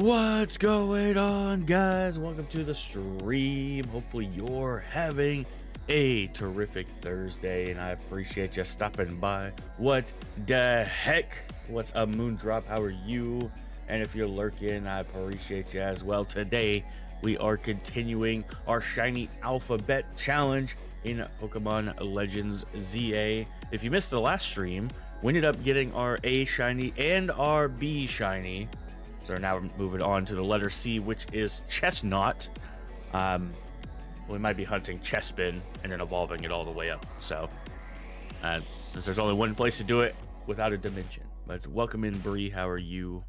What's going on, guys? Welcome to the stream. Hopefully you're having a terrific Thursday, and I appreciate you stopping by. What the heck? What's up, Moondrop? How are you? And if you're lurking, I appreciate you as well. Today we are continuing our shiny alphabet challenge in Pokemon Legends ZA. If you missed the last stream, we ended up getting our A shiny and our B shiny. So now we're moving on to the letter C, which is Chestnut. We might be hunting Chespin and then evolving it all the way up. So since there's only one place to do it without a dimension. But welcome in, Bree. How are you?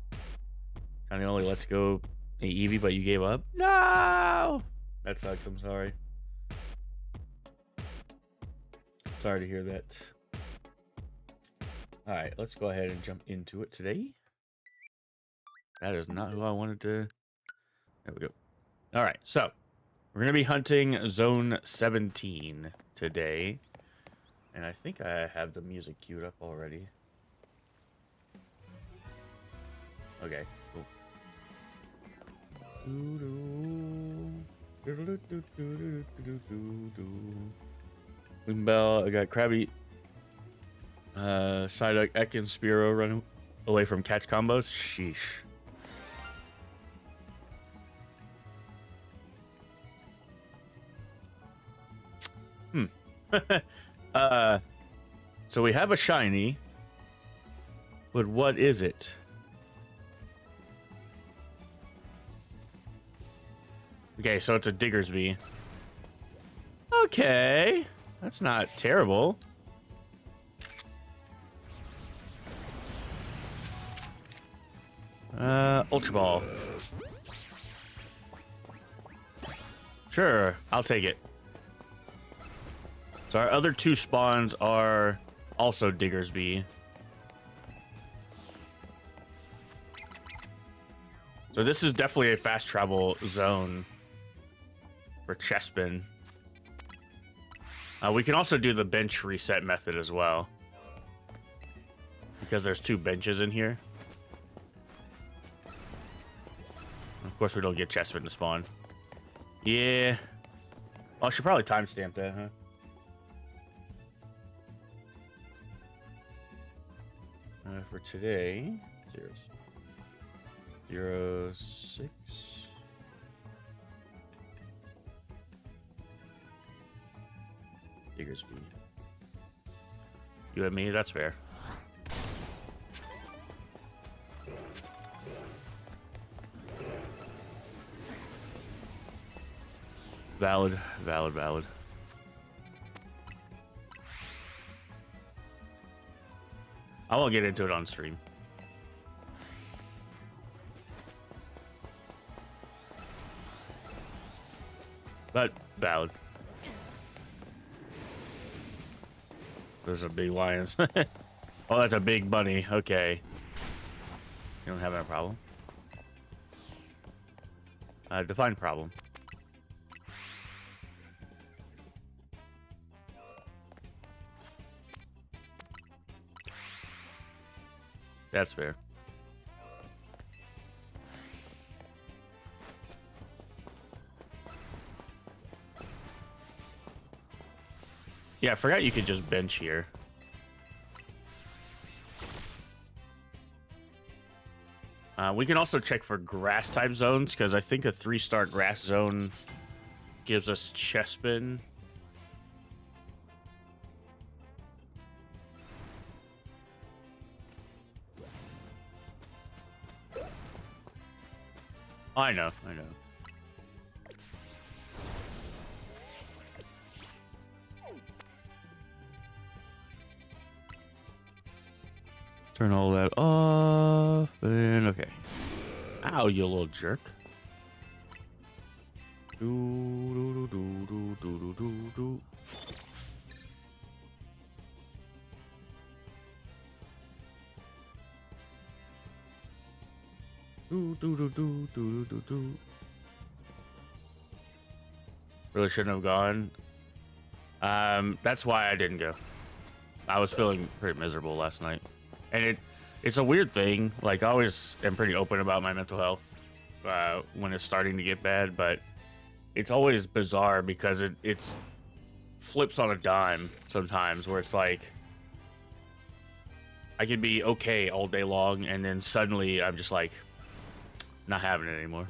Kind of only lets go Eevee, but you gave up? No! That sucks. I'm sorry. Sorry to hear that. All right, let's go ahead and jump into it today. That is not who I wanted to... There we go. All right, so we're going to be hunting Zone 17 today. And I think I have the music queued up already. Okay, cool. Bell, I got Krabby, Psyduck, Ek, and Spearow running away from catch combos. Sheesh. So we have a shiny, but what is it? Okay, so it's a Diggersby. Okay, that's not terrible. Ultra Ball. Sure, I'll take it. So our other two spawns are also Diggersby. So this is definitely a fast travel zone for Chespin. We can also do the bench reset method as well, because there's two benches in here. Of course, we don't get Chespin to spawn. Yeah. Well, I should probably timestamp that, huh? For today, 06. Diggersby. You and me, that's fair. Valid, valid, valid. I won't get into it on stream. But valid. Those are big lions. Oh, that's a big bunny. Okay. You don't have that problem. Define problem. That's fair. Yeah, I forgot you could just bench here. We can also check for grass type zones, because I think a 3-star grass zone gives us Chespin. I know, I know. Turn all that off, and okay. Ow, you little jerk. Do, do, do, do, do, do, do, do. Do, do, do, do, do, do, do. Really shouldn't have gone. That's why I didn't go. I was feeling pretty miserable last night. And it's a weird thing. Like, I always am pretty open about my mental health. when it's starting to get bad, but it's always bizarre because it's flips on a dime sometimes, where it's like I could be okay all day long, and then suddenly I'm just like not having it anymore.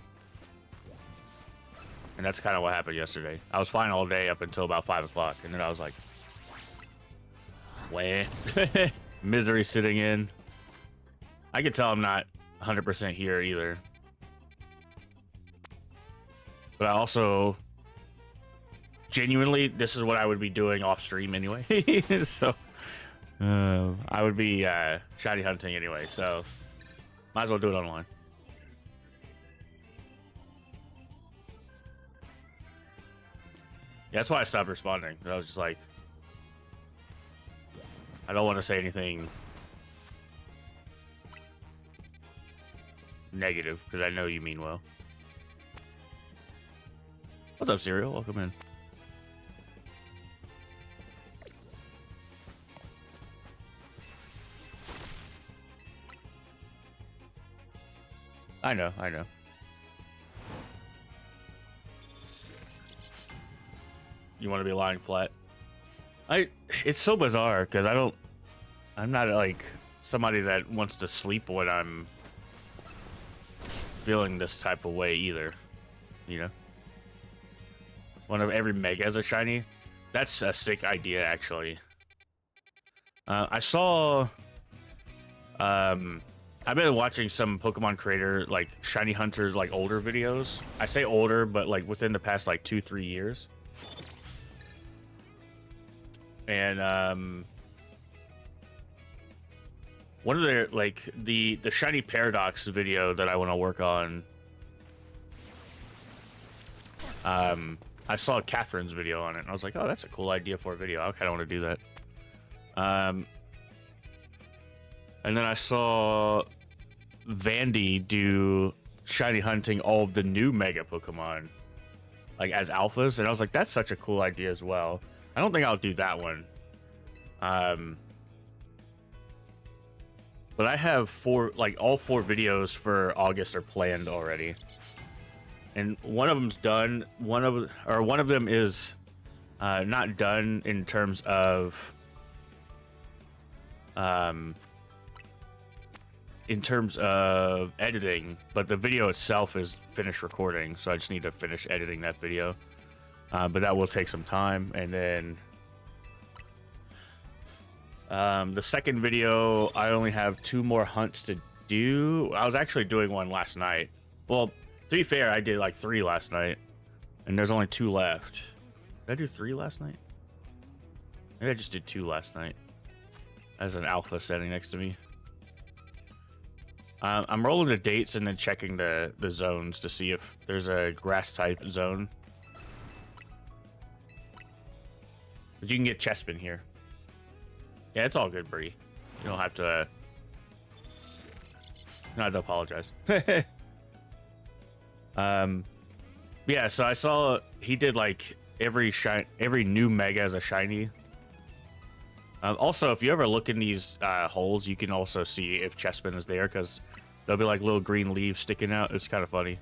And that's kind of what happened yesterday. I was fine all day up until about 5 o'clock, and then I was like, wah. Misery sitting in. I could tell I'm not 100% here either. But I also, genuinely, this is what I would be doing off stream anyway. So, I would be shiny hunting anyway, so might as well do it online. Yeah, that's why I stopped responding. I was just like, I don't want to say anything negative, because I know you mean well. What's up, Serial? Welcome in. I know, I know. You want to be lying flat? It's so bizarre because I'm not like somebody that wants to sleep when I'm feeling this type of way either, you know? One of every mega as a shiny. That's a sick idea, actually. I saw, I've been watching some Pokemon creator, like, shiny hunters, like, older videos. I say older, but, like, within the past, like, 2-3 years. And, one of their, like, the Shiny Paradox video that I want to work on, I saw Catherine's video on it, and I was like, oh, that's a cool idea for a video. I kind of want to do that. And then I saw Vandy do shiny hunting all of the new Mega Pokemon, like, as alphas, and I was like, that's such a cool idea as well. I don't think I'll do that one. But I have all four videos for August are planned already. And one of them's done. One of them is not done in terms of editing, but the video itself is finished recording, so I just need to finish editing that video. But that will take some time. And then the second video, I only have 2 more hunts to do. I was actually doing one last night. Well, to be fair, I did like 3 last night, and there's only 2 left. Did I do 3 last night? Maybe I just did 2 last night. As an alpha setting next to me. I'm rolling the dates and then checking the zones to see if there's a grass type zone. But you can get Chespin here. Yeah, it's all good, Bree. You don't have to. No, I don't apologize. Yeah. So I saw he did like every new mega as a shiny. Also, if you ever look in these holes, you can also see if Chespin is there, because there'll be like little green leaves sticking out. It's kind of funny.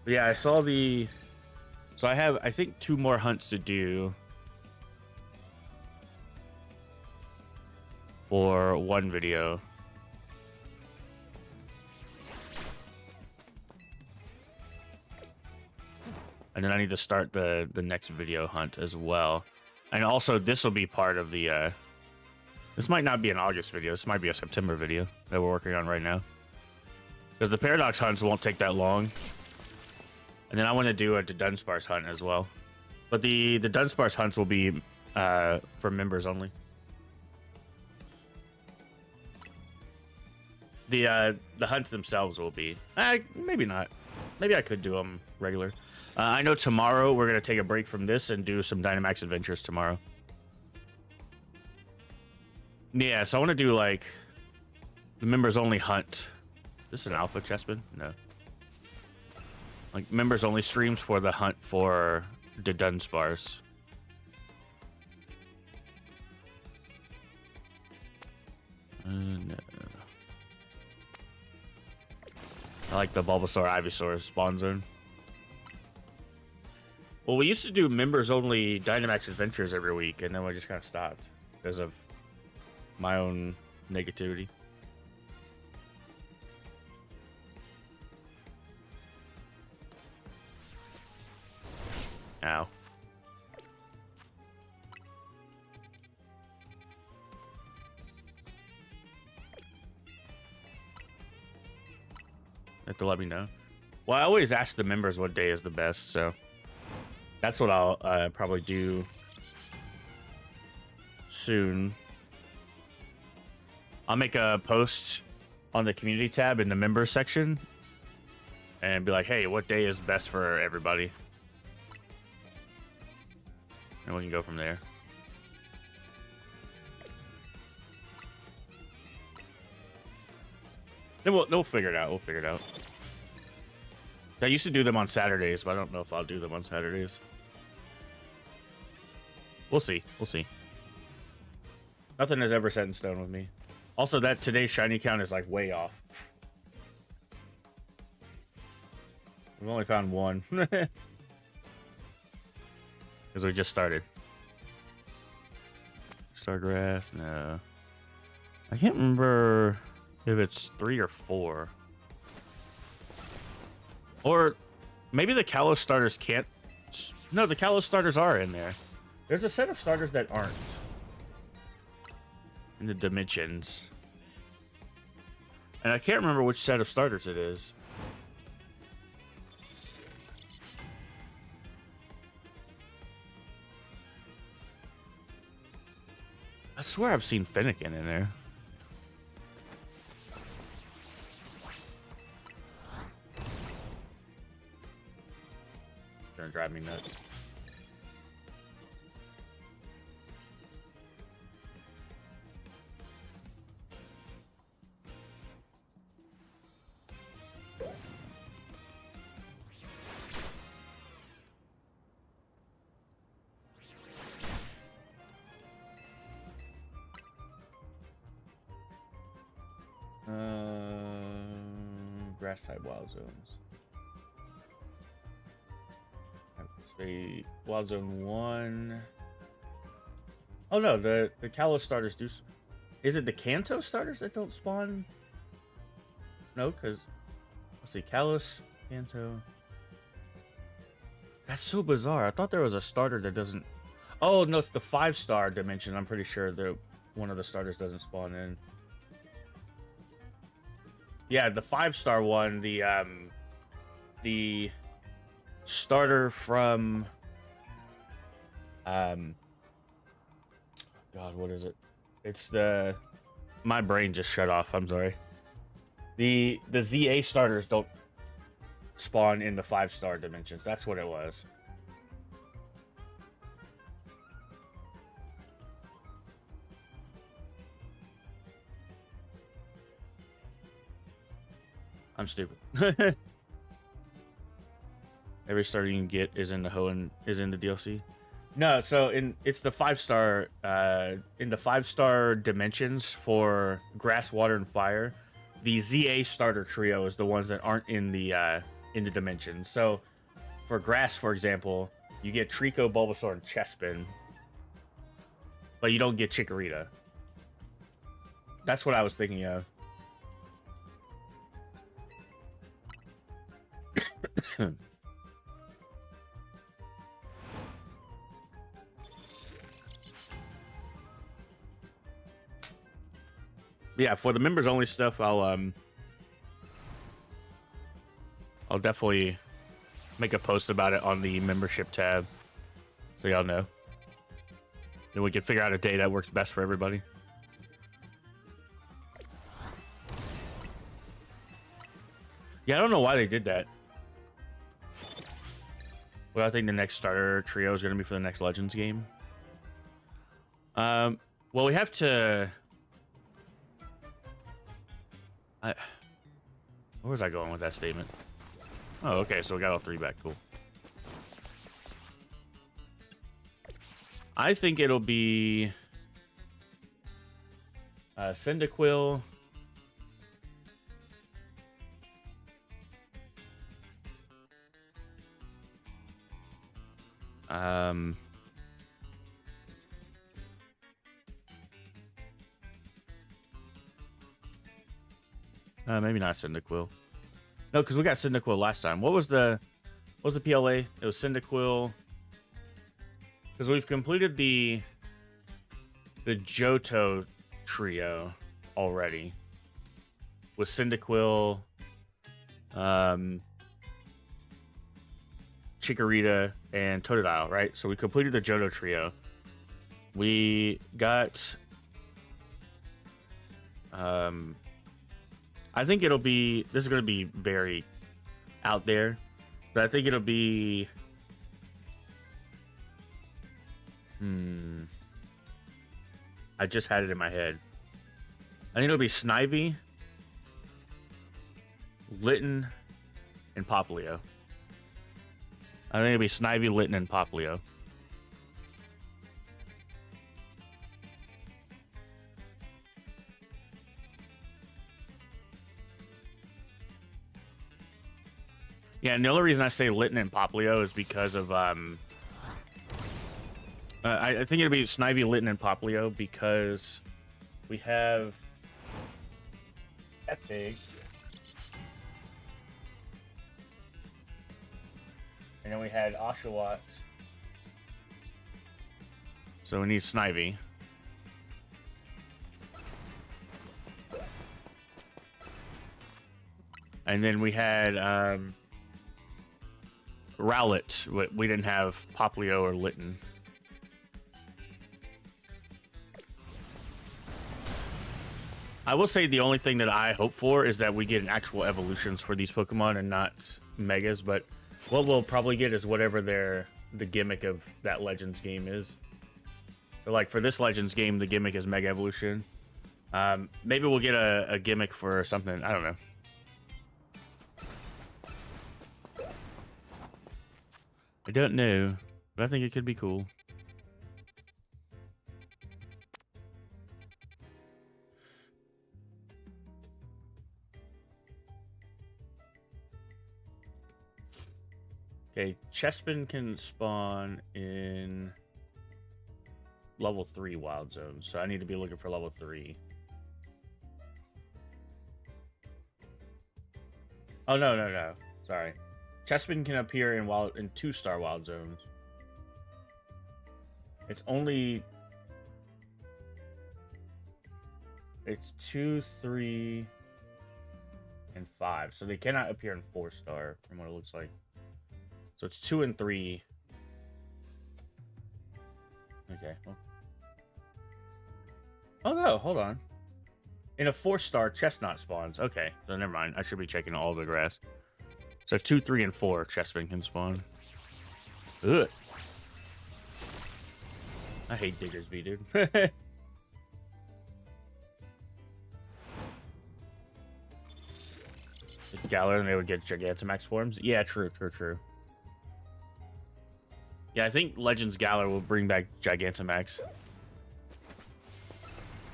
Yeah, I saw the. So I have, I think, 2 more hunts to do for one video. And then I need to start the next video hunt as well. And also, this will be part of the, this might not be an August video. This might be a September video that we're working on right now. Because the Paradox hunts won't take that long. And then I want to do a Dunsparce hunt as well. But the Dunsparce hunts will be for members only. The hunts themselves will be... maybe not. Maybe I could do them regular. I know tomorrow we're going to take a break from this and do some Dynamax Adventures tomorrow. Yeah, so I want to do, like, the members-only hunt. Is this an alpha Chespin? No. Like, members-only streams for the hunt for the Dunsparce. I like the Bulbasaur Ivysaur spawn zone. Well, we used to do members-only Dynamax Adventures every week, and then we just kind of stopped because of my own negativity. Ow. Have to let me know. Well, I always ask the members what day is the best, so that's what I'll probably do soon. I'll make a post on the community tab in the members section and be like, hey, what day is best for everybody? And we can go from there. Then we'll figure it out. We'll figure it out. I used to do them on Saturdays, but I don't know if I'll do them on Saturdays. We'll see. We'll see. Nothing is ever set in stone with me. Also, that today's shiny count is like way off. We've only found one. Because we just started. Stargrass, no. I can't remember if it's 3 or 4. Or maybe the Kalos starters can't. No, the Kalos starters are in there. There's a set of starters that aren't in the dimensions. And I can't remember which set of starters it is. I swear I've seen Fennekin in there. It's gonna drive me nuts. Grass type wild zones. Say wild zone 1. Oh no, the Kalos starters do. Is it the Kanto starters that don't spawn? No, because let's see, Kalos, Kanto. That's so bizarre. I thought there was a starter that doesn't. Oh no, it's the 5-star dimension. I'm pretty sure that one of the starters doesn't spawn in. Yeah, the 5-star one, the starter from God, what is it? It's the my brain just shut off. I'm sorry. The ZA starters don't spawn in the 5-star dimensions. That's what it was. I'm stupid. Every starter you can get is in the DLC. No, so it's the 5-star in the 5-star dimensions for Grass, Water, and Fire. The ZA starter trio is the ones that aren't in the dimensions. So for Grass, for example, you get Trico, Bulbasaur, and Chespin, but you don't get Chikorita. That's what I was thinking of. Yeah, for the members only stuff, I'll definitely make a post about it on the membership tab, so y'all know. Then we can figure out a day that works best for everybody. Yeah, I don't know why they did that. Well, I think the next starter trio is going to be for the next Legends game. Well, we have to... where was I going with that statement? Oh, okay, so we got all 3 back. Cool. I think it'll be... Cyndaquil... Maybe not Cyndaquil. No, because we got Cyndaquil last time. What was the PLA? It was Cyndaquil. Because we've completed the Johto trio already with Cyndaquil, Chikorita, and Totodile, right? So we completed the Johto trio. We got I think it'll be, this is going to be very out there, but I think it'll be I just had it in my head. I think it'll be Snivy, Litten, and Popplio. I think it'll be Snivy, Litten, and Popplio. Yeah, and the only reason I say Litten and Popplio is because of I think it'll be Snivy, Litten, and Popplio because we have Epic, and then we had Oshawott, so we need Snivy. And then we had Rowlet. We didn't have Popplio or Litten. I will say the only thing that I hope for is that we get an actual evolutions for these Pokemon and not Megas, but what we'll probably get is whatever the gimmick of that Legends game is. So like for this Legends game, the gimmick is Mega Evolution. Maybe we'll get a gimmick for something. I don't know. I don't know, but I think it could be cool. Okay, Chespin can spawn in level 3 wild zones, so I need to be looking for level 3. Oh, no. Sorry. Chespin can appear in 2-star wild zones. It's 2, 3, and 5. So they cannot appear in 4-star from what it looks like. So it's 2 and 3. Okay. Well. Oh no, hold on. In a 4-star, Chestnut spawns. Okay, so never mind. I should be checking all the grass. So 2, 3, and 4, Chespin can spawn. Ugh. I hate Diggersby, dude. It's Galar and they would get Gigantamax forms. Yeah, true. Yeah, I think Legends Galar will bring back Gigantamax.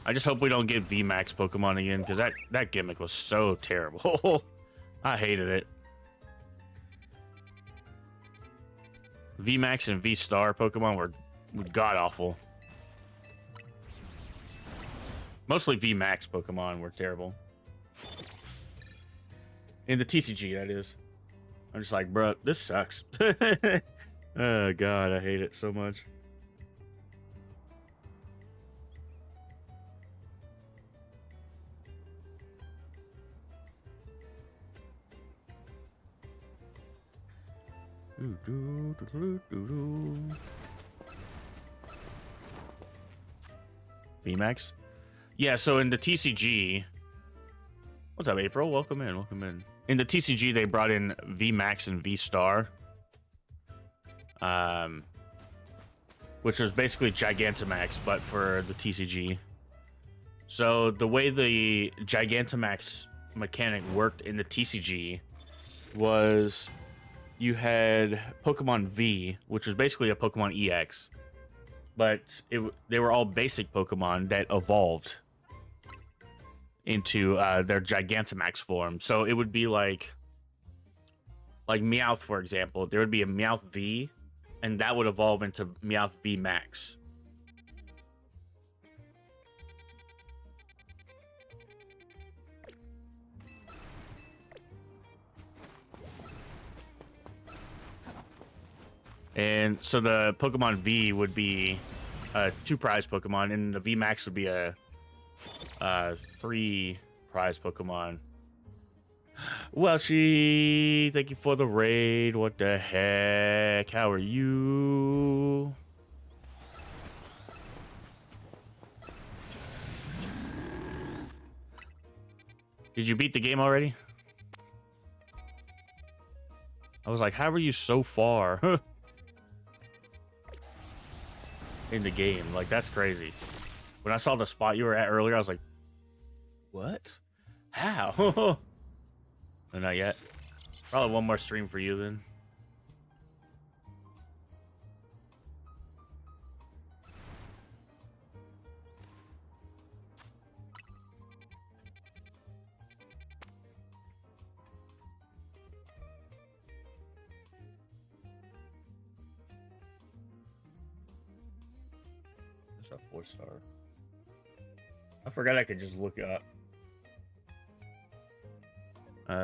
I just hope we don't get VMAX Pokemon again, because that gimmick was so terrible. I hated it. VMAX and V-Star Pokemon were god-awful. Mostly VMAX Pokemon were terrible. In the TCG, that is. I'm just like, bruh, this sucks. Oh, God, I hate it so much. VMAX? Yeah, so in the TCG... What's up, April? Welcome in. In the TCG, they brought in VMAX and V-Star. Which was basically Gigantamax, but for the TCG. So the way the Gigantamax mechanic worked in the TCG was you had Pokemon V, which was basically a Pokemon EX, but they were all basic Pokemon that evolved into their Gigantamax form. So it would be like Meowth, for example. There would be a Meowth V, and that would evolve into Meowth V Max. And so the Pokemon V would be a 2 prize Pokemon, and the V Max would be a 3 prize Pokemon. Well, thank you for the raid. What the heck? How are you? Did you beat the game already? I was like, how are you so far in the game? Like, that's crazy. When I saw the spot you were at earlier, I was like, what? How? No, not yet. Probably one more stream for you then. It's a 4-star. I forgot I could just look up.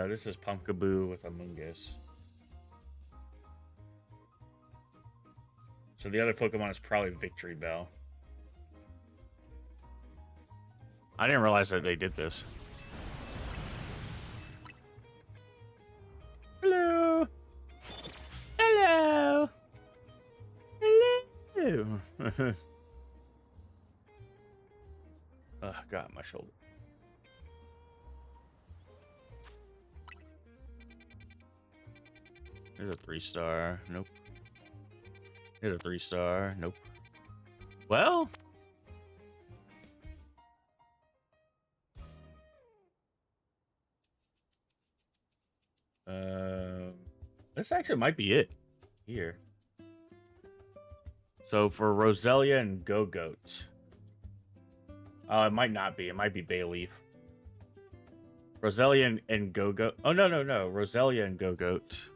This is Pumpkaboo with Amoonguss. So the other Pokemon is probably Victory Bell. I didn't realize that they did this. Hello. Hello. Hello. Oh, God, my shoulder. There's a 3-star. Nope. There's a 3-star. Nope. Well. This actually might be it here. So for Roselia and Go-Goat. Oh, it might not be. It might be Bayleaf. Roselia and Go-Goat. Oh, no. Roselia and Go-Goat.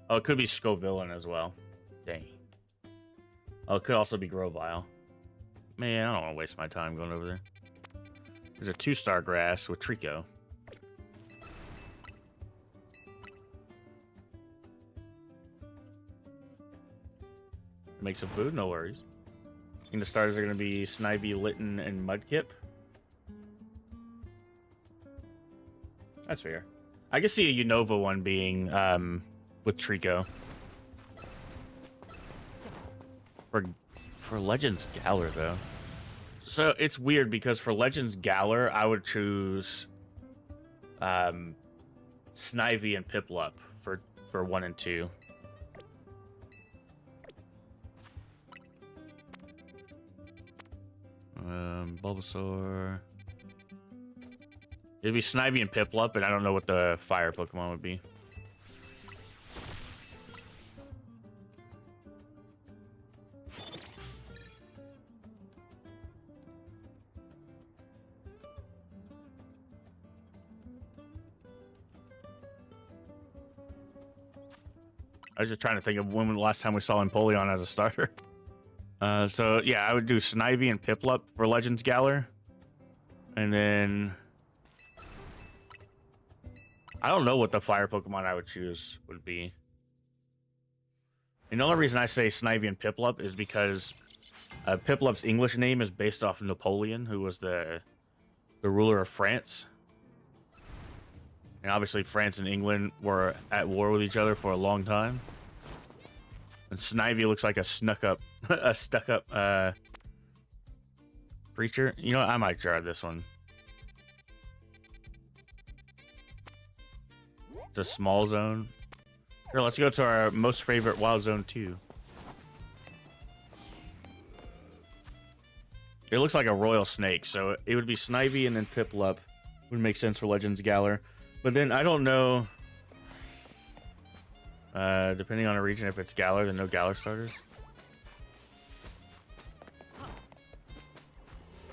Oh, it could be Scovillain as well. Dang. Oh, it could also be Grovyle. Man, I don't want to waste my time going over there. There's a 2-star grass with Trico. Make some food, no worries. And the starters are going to be Snivy, Litten, and Mudkip. That's fair. I can see a Unova one being with Trico. For Legends Galar, though. So it's weird because for Legends Galar, I would choose Snivy and Piplup for 1 and 2. Bulbasaur. It'd be Snivy and Piplup, and I don't know what the fire Pokemon would be. I was just trying to think of when the last time we saw Empoleon as a starter. So yeah, I would do Snivy and Piplup for Legends Galar. And then I don't know what the fire Pokemon I would choose would be. And the only reason I say Snivy and Piplup is because Piplup's English name is based off of Napoleon, who was the ruler of France. And obviously France and England were at war with each other for a long time. And Snivy looks like a stuck-up creature. You know what? I might try this one. It's a small zone. Here, let's go to our most favorite Wild Zone 2. It looks like a royal snake, so it would be Snivy and then Piplup. Would make sense for Legends Galar. But then I don't know, depending on the region, if it's Galar, then no Galar starters.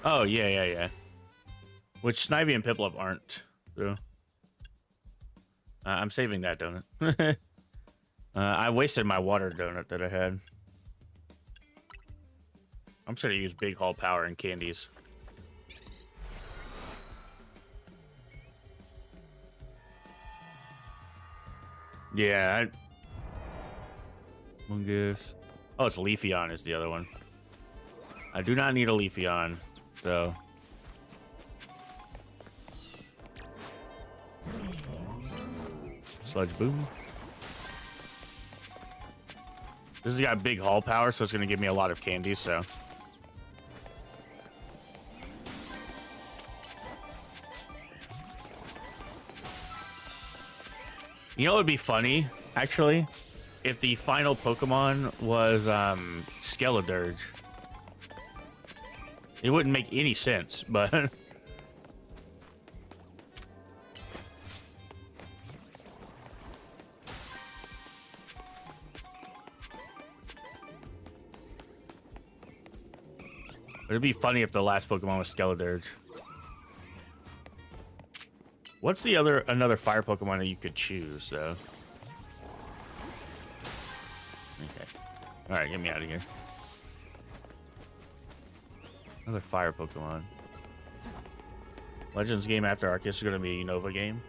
Oh, yeah. Which Snivy and Piplup aren't, so. I'm saving that donut. I wasted my water donut that I had. I'm sure to use big haul power and candies. Yeah. Mungus. Oh, it's Leafeon is the other one. I do not need a Leafeon, so. Sludge Boom. This has got big haul power, so it's going to give me a lot of candies, so. You know what would be funny, actually? If the final Pokemon was Skeledirge. It wouldn't make any sense, but... It'd be funny if the last Pokemon was Skeledirge. What's the another fire Pokemon that you could choose, though? Okay. Alright, get me out of here. Another fire Pokemon. Legends game after Arceus is going to be a Unova game.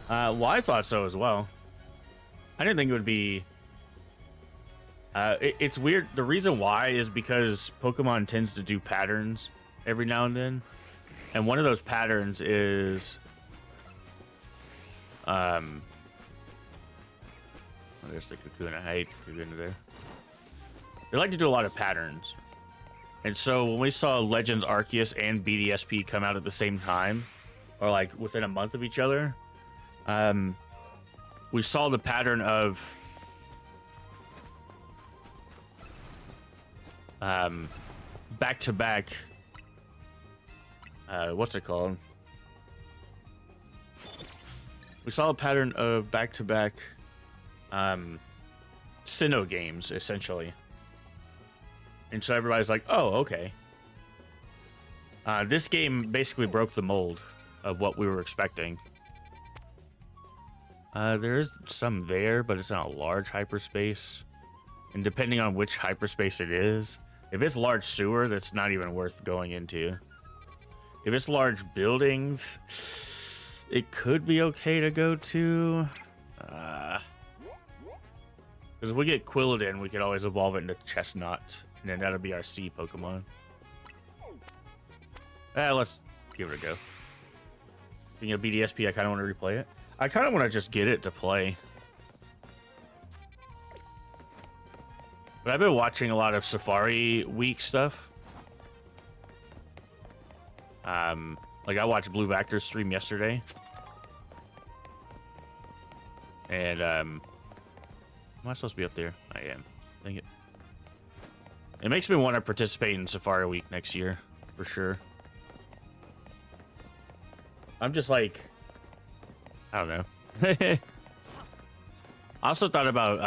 Well, I thought so as well. I didn't think it would be... it's weird. The reason why is because Pokemon tends to do patterns every now and then. And one of those patterns is... Oh, there's the Kakuna. I hate the Kakuna there. They like to do a lot of patterns. And so when we saw Legends Arceus and BDSP come out at the same time, or like within a month of each other, we saw the pattern of back-to-back, what's it called? We saw a pattern of back-to-back Sinnoh games, essentially. And so everybody's like, oh, okay. This game basically broke the mold of what we were expecting. There is some there, but it's in a large hyperspace. And depending on which hyperspace it is, if it's large sewer, that's not even worth going into. If it's large buildings, it could be okay to go to. Because if we get Quilladin, we could always evolve it into Chestnut. And then that'll be our C Pokemon. Let's give it a go. Being a BDSP, I kind of want to replay it. I kind of want to just get it to play. But I've been watching a lot of Safari Week stuff. Like I watched Blue Vector's stream yesterday. And, am I supposed to be up there? I am. Dang it. It makes me want to participate in Safari Week next year, for sure. I'm just like, I don't know. I also thought about,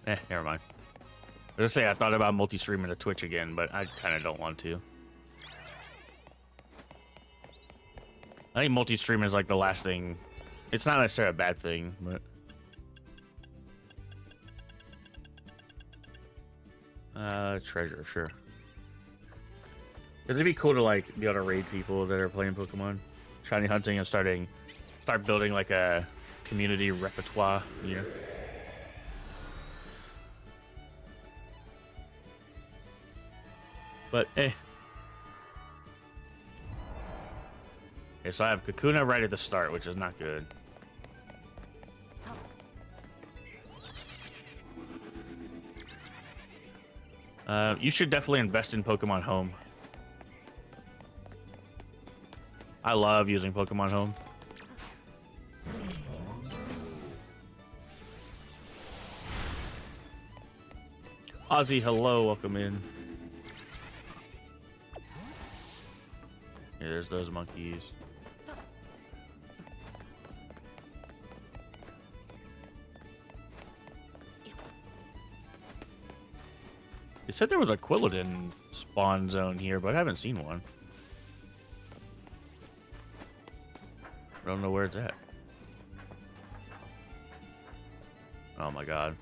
never mind. I was gonna say I thought about multi-streaming to Twitch again, but I kind of don't want to. I think multi-streaming is like the last thing. It's not necessarily a bad thing, but... treasure, sure. It'd be cool to like be able to raid people that are playing Pokemon, shiny hunting, and start building like a community repertoire, you know. But okay, so I have Kakuna right at the start, which is not good. You should definitely invest in Pokemon Home. I love using Pokemon Home. Ozzy, hello, welcome in. Yeah, there's those monkeys. It said there was a Quilladin spawn zone here, but I haven't seen one. I don't know where it's at. Oh my god.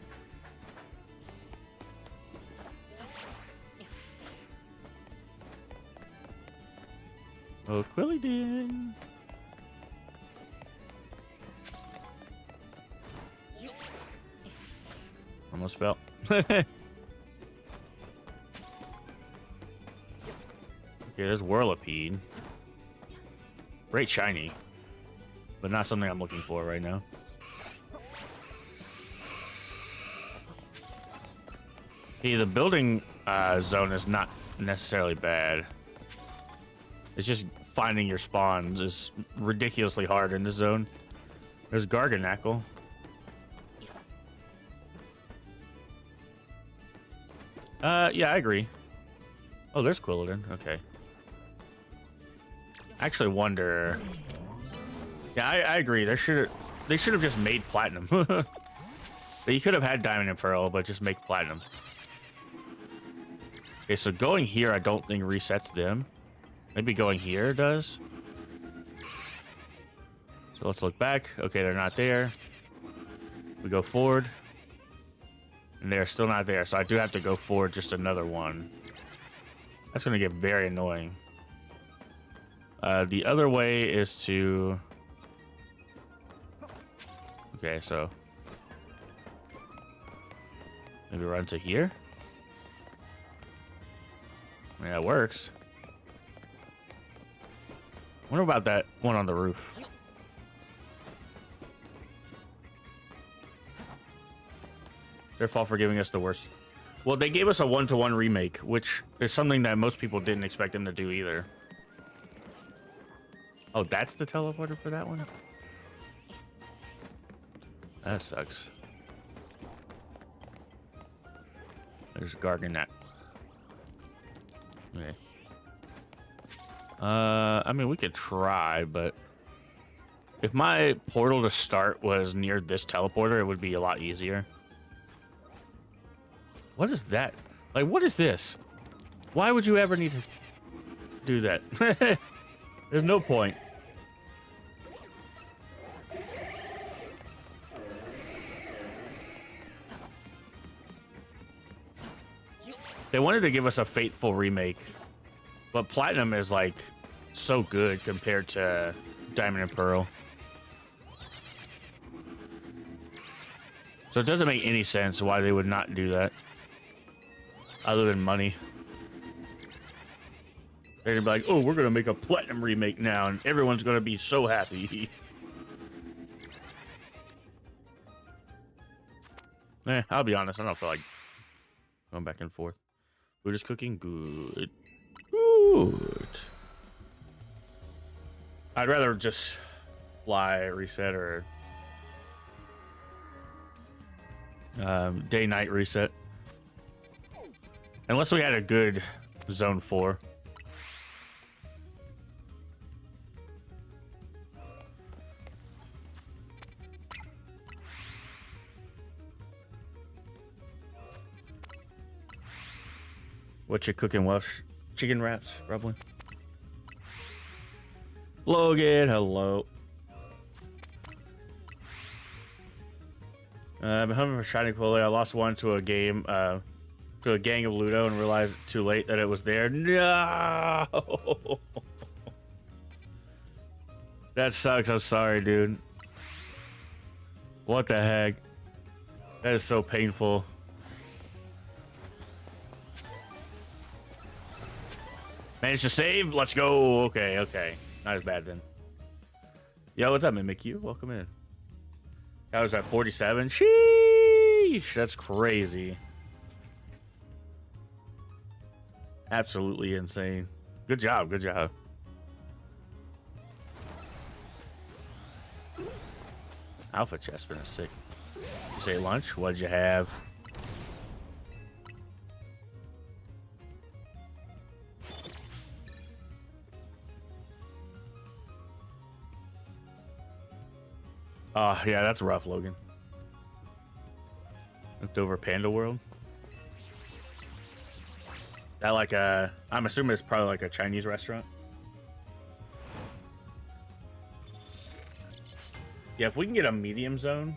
Oh, Quilladin. Almost fell. Okay, there's Whirlipede. Great shiny. But not something I'm looking for right now. Hey, the building zone is not necessarily bad. It's just finding your spawns is ridiculously hard in this zone. There's Garganackle. Yeah, I agree. Oh, there's Quilladin. Okay. I actually wonder... Yeah, I agree. They should have just made Platinum. You could have had Diamond and Pearl, but just make Platinum. Okay, so going here, I don't think resets them. Maybe going here does. So let's look back. Okay, they're not there. We go forward. And they're still not there, so I do have to go forward just another one. That's going to get very annoying. The other way is to... Okay, so... Maybe run to here? I mean, that works. What about that one on the roof? Their fault for giving us the worst. Well, they gave us a 1-to-1 remake, which is something that most people didn't expect them to do either. Oh, that's the teleporter for that one? That sucks. There's Garganet. Okay. I mean, we could try, but if my portal to start was near this teleporter, it would be a lot easier. What is that? Like, what is this? Why would you ever need to do that? There's no point. They wanted to give us a Faithful remake, but Platinum is like so good compared to Diamond and Pearl. So it doesn't make any sense why they would not do that, other than money. They're gonna be like, oh, we're gonna make a Platinum remake now, and everyone's gonna be so happy. I'll be honest, I don't feel like going back and forth. We're just cooking good. Good. I'd rather just fly, reset, or day-night reset. Unless we had a good Zone 4. What you cooking, Welsh? Chicken wraps, probably. Logan, hello. I'm hunting for shiny quality. I lost one to a game, to a gang of Ludo, and realized too late that it was there. No, that sucks. I'm sorry, dude. What the heck? That is so painful. Managed to save. Let's go. Okay, okay. Not as bad then. Yo, what's up, Mimic? You welcome in. I was at 47. Sheesh, that's crazy. Absolutely insane. Good job. Good job. Alpha chest been a sick. You say lunch? What'd you have? Oh, yeah, that's rough, Logan. Looked over Panda World. That like a, I'm assuming it's probably like a Chinese restaurant. Yeah, if we can get a medium zone.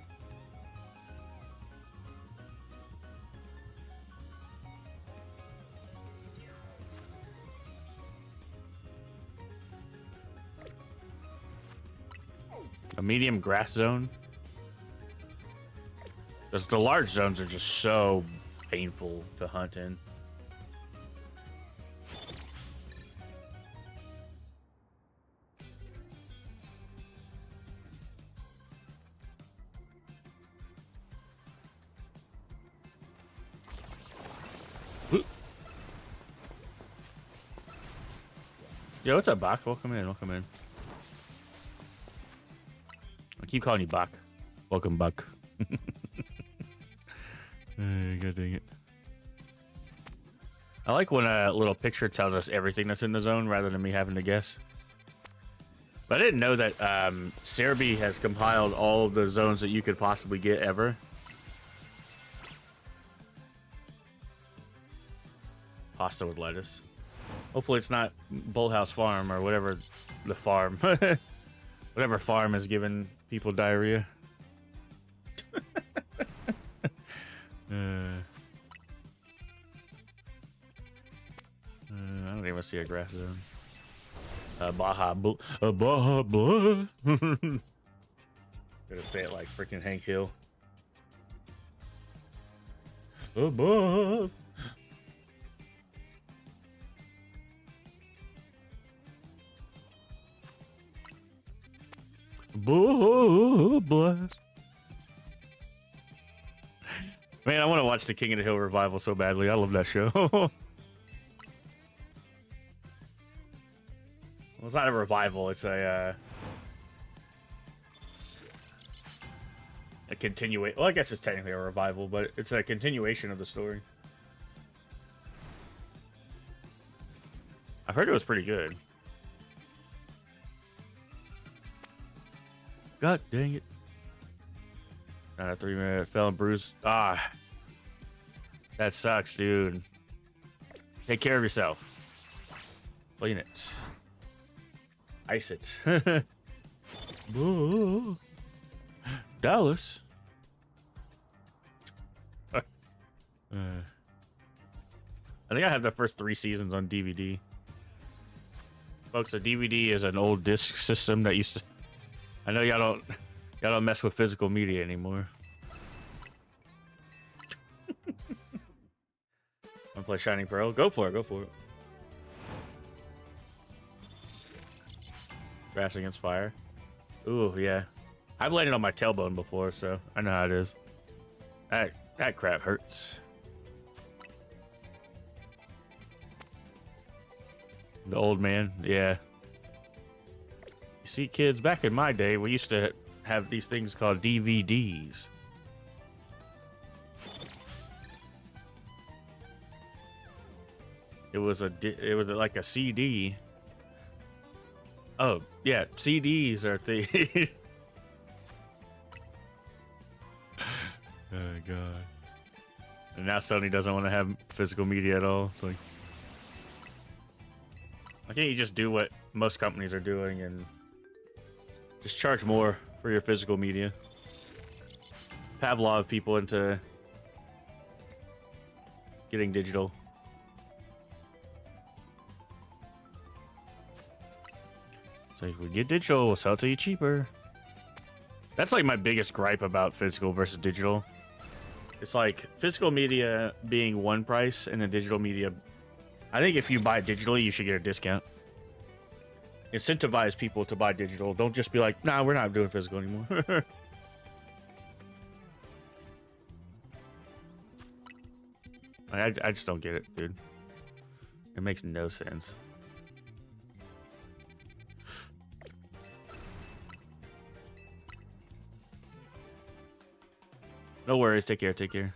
A medium grass zone. Because the large zones are just so painful to hunt in. Yo, what's up, Bach? Welcome in, welcome in. I keep calling you Bach. Welcome, Bach. God dang it. I like when a little picture tells us everything that's in the zone rather than me having to guess. But I didn't know that Cerebi has compiled all of the zones that you could possibly get ever. Pasta with lettuce. Hopefully it's not Bullhouse Farm or whatever the farm. Whatever farm is giving people diarrhea. I don't even see a grass zone. Baja Blah. Gotta say it like freaking Hank Hill. Above. Blast. Man, I want to watch the King of the Hill revival so badly. I love that show. Well, it's not a revival. It's a continuation. Well, I guess it's technically a revival, but it's a continuation of the story. I've heard it was pretty good. God dang it. 3 minute fell and bruised. Ah. That sucks, dude. Take care of yourself. Clean it. Ice it. Dallas. I think I have the first 3 seasons on DVD. Folks, a DVD is an old disc system that used to... I know y'all don't mess with physical media anymore. Wanna play Shining Pearl? Go for it, go for it. Grass against fire. Ooh, yeah. I've landed on my tailbone before, so I know how it is. That crap hurts. The old man, yeah. You see, kids, back in my day, we used to have these things called DVDs. It was like a CD. Oh, yeah, CDs are things. Oh, God. And now Sony doesn't want to have physical media at all. It's like, why can't you just do what most companies are doing and just charge more for your physical media? Pavlov people into getting digital. So if we get digital, we'll sell it to you cheaper. That's like my biggest gripe about physical versus digital. It's like physical media being one price and the digital media. I think if you buy digitally, you should get a discount. Incentivize people to buy digital. Don't just be like, nah, we're not doing physical anymore. I just don't get it, dude. It makes no sense. No worries. Take care. Take care.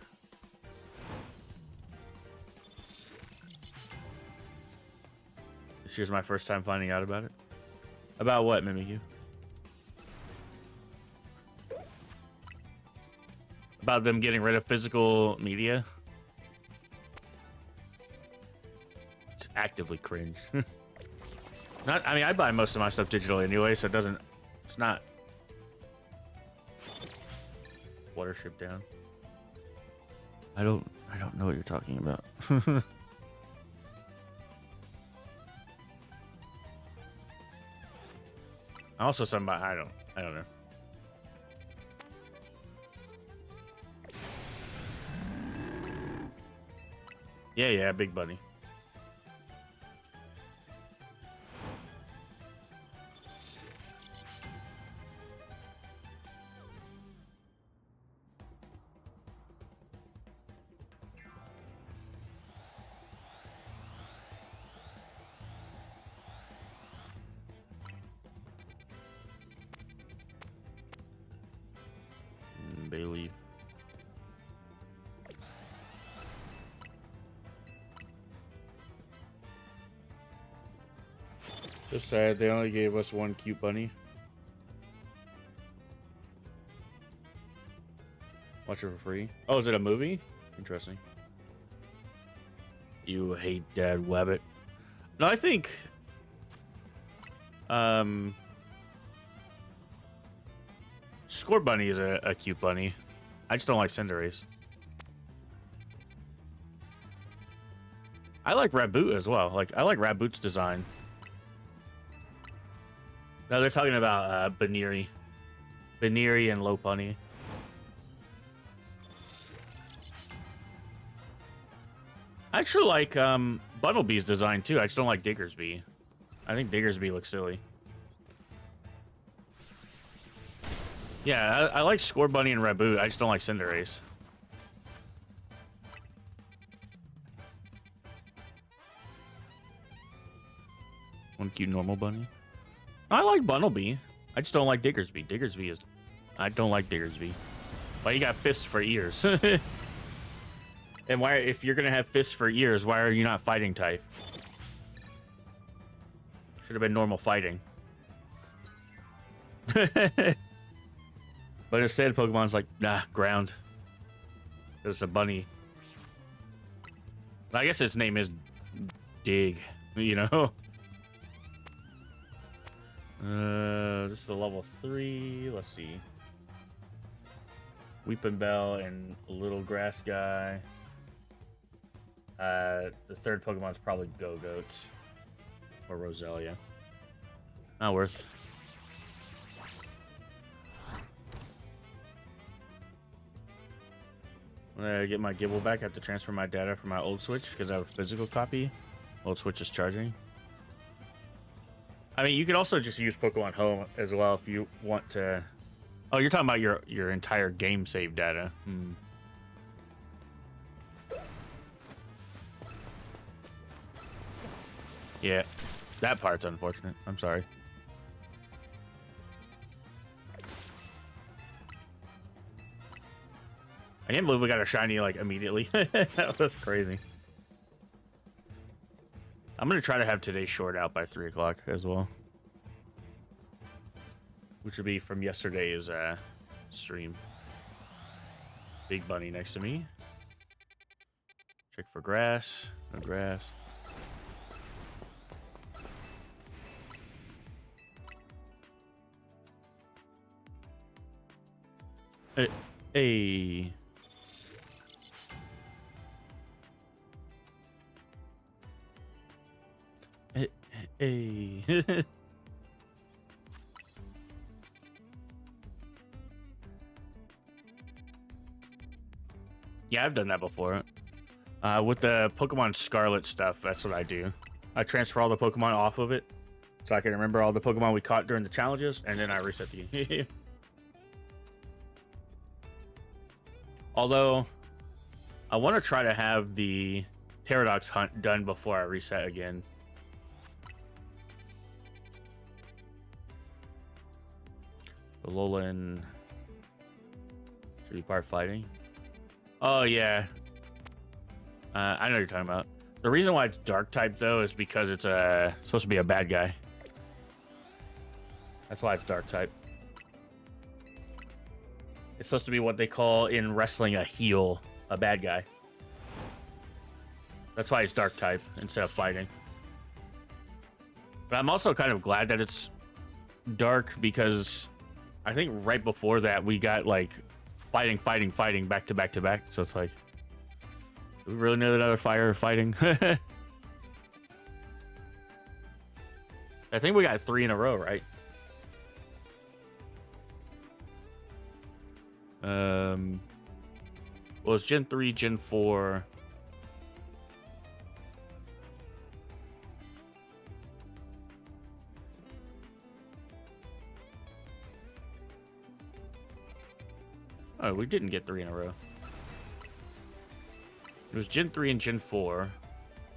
This here's my first time finding out about it. About what, Mimikyu? About them getting rid of physical media? actively cringe. Not, I mean, I buy most of my stuff digitally anyway, so it doesn't. It's not. Watership down. I don't know what you're talking about. Also, somebody I don't know. Yeah, big bunny. Bailey. Just sad they only gave us one cute bunny. Watch it for free. Oh, is it a movie? Interesting. You hate Dad Wabbit. No, I think Score Bunny is a cute bunny. I just don't like Cinderace. I like Raboot as well. Like, I like Raboot's design. No, they're talking about Baniri. Baniri and Lopunny. I actually like Buttlebee's design too. I just don't like Diggersby. I think Diggersby looks silly. Yeah, I like Score Bunny and Raboot. I just don't like Cinderace. One cute normal bunny. I like Bumblebee. I just don't like Diggersby. Diggersby is... I don't like Diggersby. Why you got fists for ears? And why, if you're gonna have fists for ears, why are you not fighting type? Should have been normal fighting. But instead, Pokemon's like, nah, ground. It's a bunny. I guess its name is Dig, you know? This is a level 3. Let's see. Weeping Bell and Little Grass Guy. The third Pokemon's probably Go-Goat. Or Roselia. Not worth. When I get my Gibble back, I have to transfer my data from my old Switch because I have a physical copy. Old Switch is charging. I mean, you could also just use Pokemon Home as well if you want to. Oh, you're talking about your entire game save data. Hmm. Yeah, that part's unfortunate. I'm sorry. I can't believe we got a shiny like immediately. That's crazy. I'm gonna try to have today's short out by 3 o'clock as well, which would be from yesterday's stream. Big bunny next to me. Check for grass. No grass. Hey. Hey. Yeah, I've done that before. With the Pokemon Scarlet stuff, that's what I do. I transfer all the Pokemon off of it, so I can remember all the Pokemon we caught during the challenges, and then I reset the game. Although, I want to try to have the Paradox hunt done before I reset again. Alolan should be part fighting. Oh yeah, I know what you're talking about. The reason why it's dark type though is because it's supposed to be a bad guy. That's why it's dark type. It's supposed to be what they call in wrestling a heel, a bad guy. That's why it's dark type instead of fighting. But I'm also kind of glad that it's dark because I think right before that we got like fighting back to back to back. So it's like, do we really need another fire fighting? I think we got 3 in a row, right? Well, it's Gen 3, Gen 4. Oh, we didn't get 3 in a row. It was Gen 3 and Gen 4.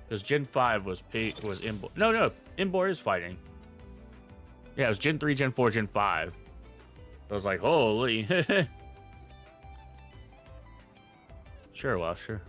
Because Gen 5 was Imbor. No, Imbor is fighting. Yeah, it was Gen 3, Gen 4, Gen 5. I was like, holy. Sure, well, sure.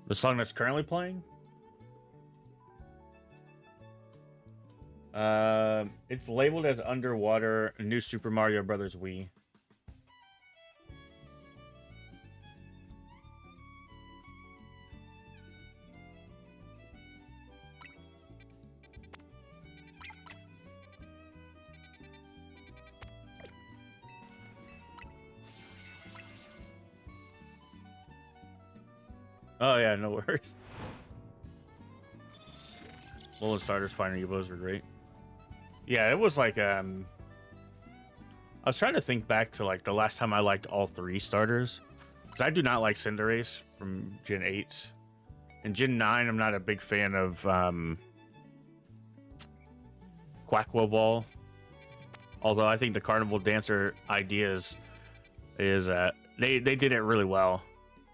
The song that's currently playing? It's labeled as Underwater, New Super Mario Brothers Wii. Oh yeah, no worries. Mullen starters, Finer Evos were great. Yeah, it was like I was trying to think back to like the last time I liked all 3 starters. Because I do not like Cinderace from Gen 8. And Gen 9, I'm not a big fan of Quackwo. Although I think the Carnival Dancer ideas is they did it really well.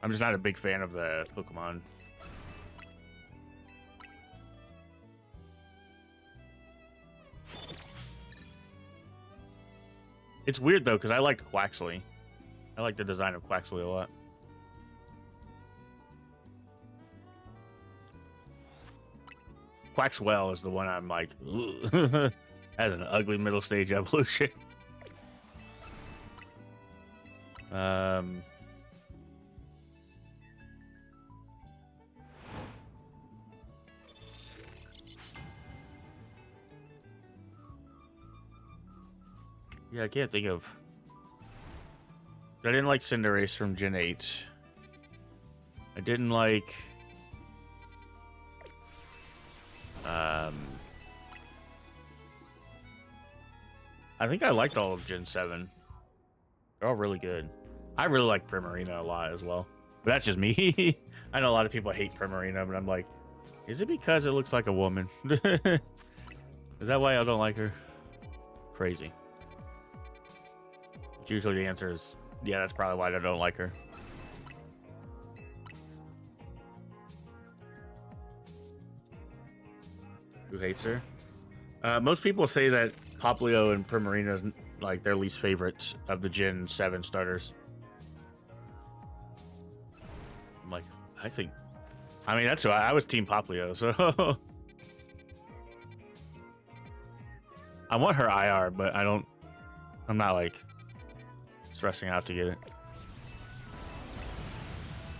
I'm just not a big fan of the Pokemon. It's weird though, because I liked Quaxley. I like the design of Quaxley a lot. Quaxwell is the one I'm like, has an ugly middle stage evolution. Yeah, I can't think of. I didn't like Cinderace from Gen 8. I didn't like. I think I liked all of Gen 7. They're all really good. I really like Primarina a lot as well. But that's just me. I know a lot of people hate Primarina, but I'm like, is it because it looks like a woman? Is that why I don't like her? Crazy. But usually the answer is, yeah, that's probably why I don't like her. Who hates her? Most people say that Poplio and Primarina is like their least favorite of the Gen 7 starters. I'm like, I mean, that's why I was Team Poplio, so. I want her IR, but I'm not like stressing out to get it.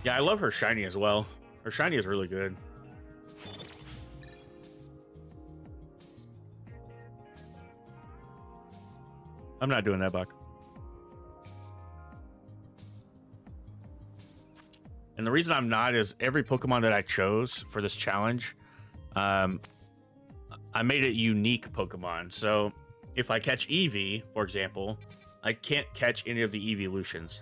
Yeah, I love her shiny as well. Her shiny is really good. I'm not doing that, Buck. And the reason I'm not is every Pokemon that I chose for this challenge, I made it unique Pokemon. So if I catch Eevee, for example, I can't catch any of the evolutions.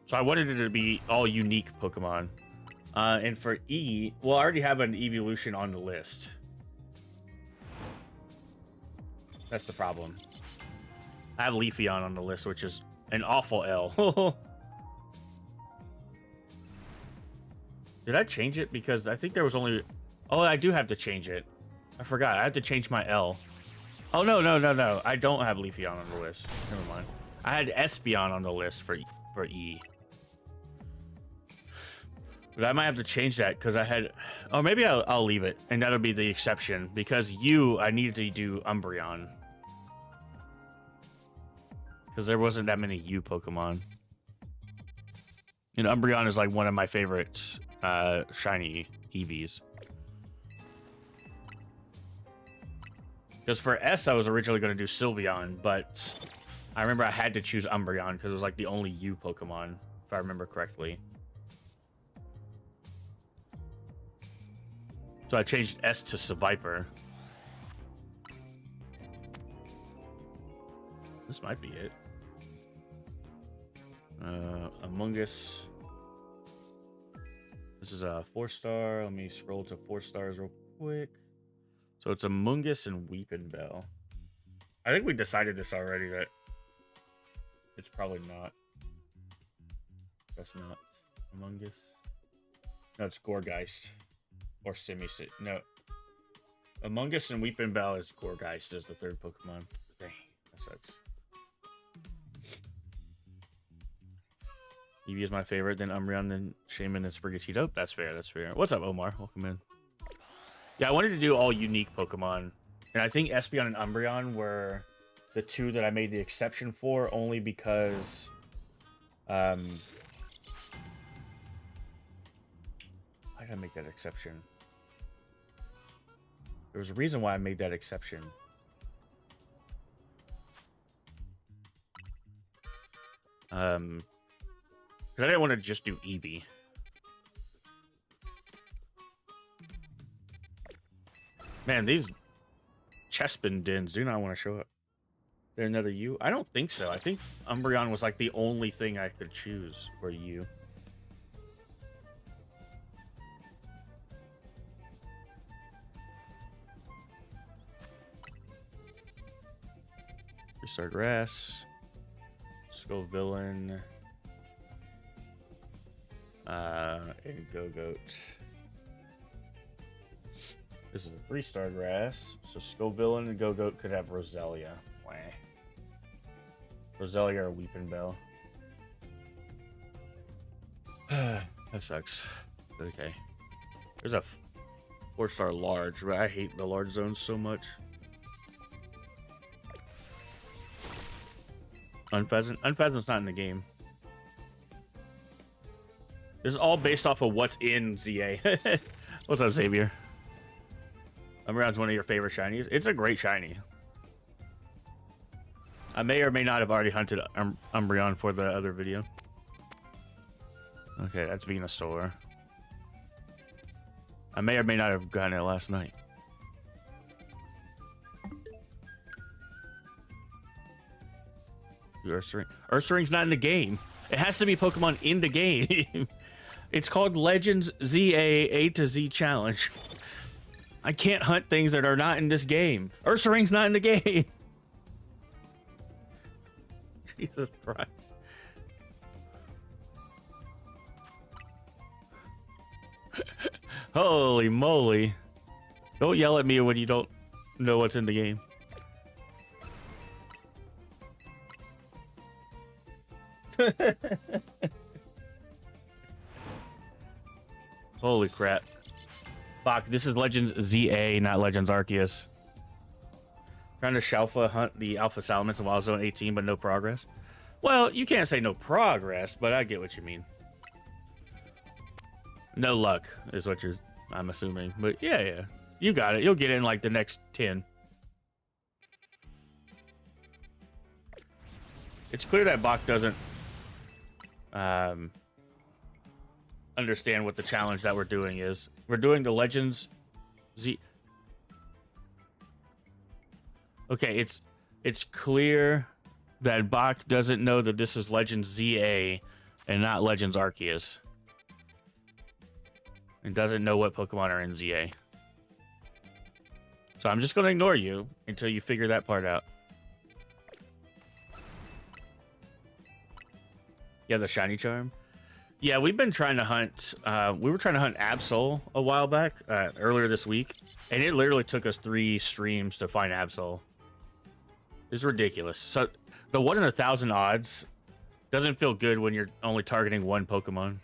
So I wanted it to be all unique Pokemon. And for E, well, I already have an evolution on the list. That's the problem. I have Leafeon on the list, which is an awful L. Did I change it? Because I think there was only... Oh, I do have to change it. I forgot. I have to change my L. Oh, no. I don't have Leafeon on the list. Never mind. I had Espeon on the list for E. But I might have to change that because I had... Oh, maybe I'll leave it. And that'll be the exception. Because I needed to do Umbreon. Because there wasn't that many U Pokemon. And Umbreon is like one of my favorite shiny EVs. Because for S, I was originally going to do Sylveon, but I remember I had to choose Umbreon because it was like the only U Pokemon, if I remember correctly. So I changed S to Seviper. This might be it. Among Us. This is a 4-star. Let me scroll to 4 stars real quick. So it's Among Us and Weepin' Bell. I think we decided this already that it's probably not. That's not Among Us. No, it's Gourgeist. Or Simi-Sit. No. Among Us and Weepin' Bell is Gourgeist as the third Pokemon. Dang, that sucks. Eevee is my favorite, then Umbreon, then Shaman, then Sprigatito. That's fair, that's fair. What's up, Omar? Welcome in. Yeah, I wanted to do all unique Pokemon. And I think Espeon and Umbreon were the two that I made the exception for, only because... why did I make that exception? There was a reason why I made that exception. Because I didn't want to just do Eevee. Man, these Chespin dens do not want to show up. Is there another U? I don't think so. I think Umbreon was like the only thing I could choose for U. Restart Grass. Scovillain. And Go-Goat. This is a 3-star grass. So Scovillain and Go-Goat could have Roselia. Wah. Roselia or Weepin' Bell. That sucks. Okay. There's a 4-star large, but I hate the large zones so much. Unpheasant? Unpheasant's not in the game. This is all based off of what's in ZA. What's up, Xavier? Umbreon's one of your favorite shinies. It's a great shiny. I may or may not have already hunted Umbreon for the other video. Okay, that's Venusaur. I may or may not have gotten it last night. Ursaring. Ursaring's not in the game. It has to be Pokemon in the game. It's called Legends ZA A to Z Challenge. I can't hunt things that are not in this game. Ursaring's not in the game. Jesus Christ. Holy moly. Don't yell at me when you don't know what's in the game. Holy crap. Fuck, this is Legends ZA, not Legends Arceus. Trying to Shalfa hunt the Alpha Salamence in Wild Zone 18, but no progress. Well, you can't say no progress, but I get what you mean. No luck is what I'm assuming. But yeah. You got it. You'll get it in like the next 10. It's clear that Bach doesn't understand what the challenge that we're doing is. We're doing the Legends Z. Okay, it's clear that Bach doesn't know that this is Legends ZA and not Legends Arceus. And doesn't know what Pokemon are in ZA. So I'm just going to ignore you until you figure that part out. Yeah, the shiny charm. Yeah, we've been trying to hunt. We were trying to hunt Absol a while back, earlier this week, and it literally took us 3 streams to find Absol. It's ridiculous. So the 1 in 1,000 odds doesn't feel good when you're only targeting one Pokemon.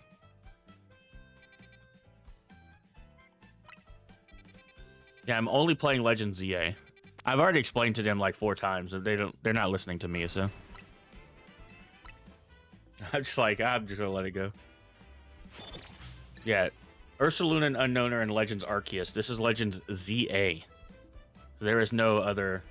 Yeah, I'm only playing Legends ZA. I've already explained to them like 4 times, and they're not listening to me, so I'm just gonna let it go. Yeah, Ursaluna and Unknown are in Legends Arceus. This is Legends ZA. There is no other.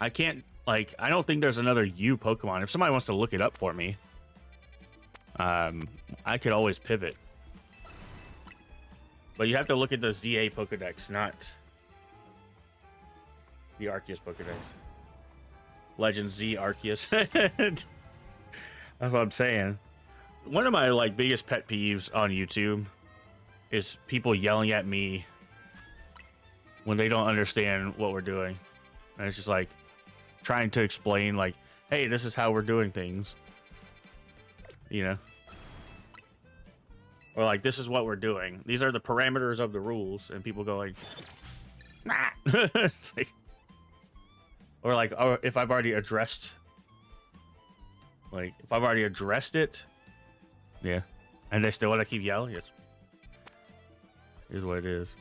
I can't, like, I don't think there's another U Pokemon. If somebody wants to look it up for me, I could always pivot. But you have to look at the ZA Pokedex, not the Arceus Pokedex. Legend Z Arceus. That's what I'm saying. One of my like biggest pet peeves on YouTube is people yelling at me when they don't understand what we're doing. And it's just like trying to explain like, hey, this is how we're doing things. You know? Or like, this is what we're doing. These are the parameters of the rules. And people go like, nah. It's like, or like, oh, if I've already addressed, like, if I've already addressed it, yeah. And they still want to keep yelling, yes. Here's what it is.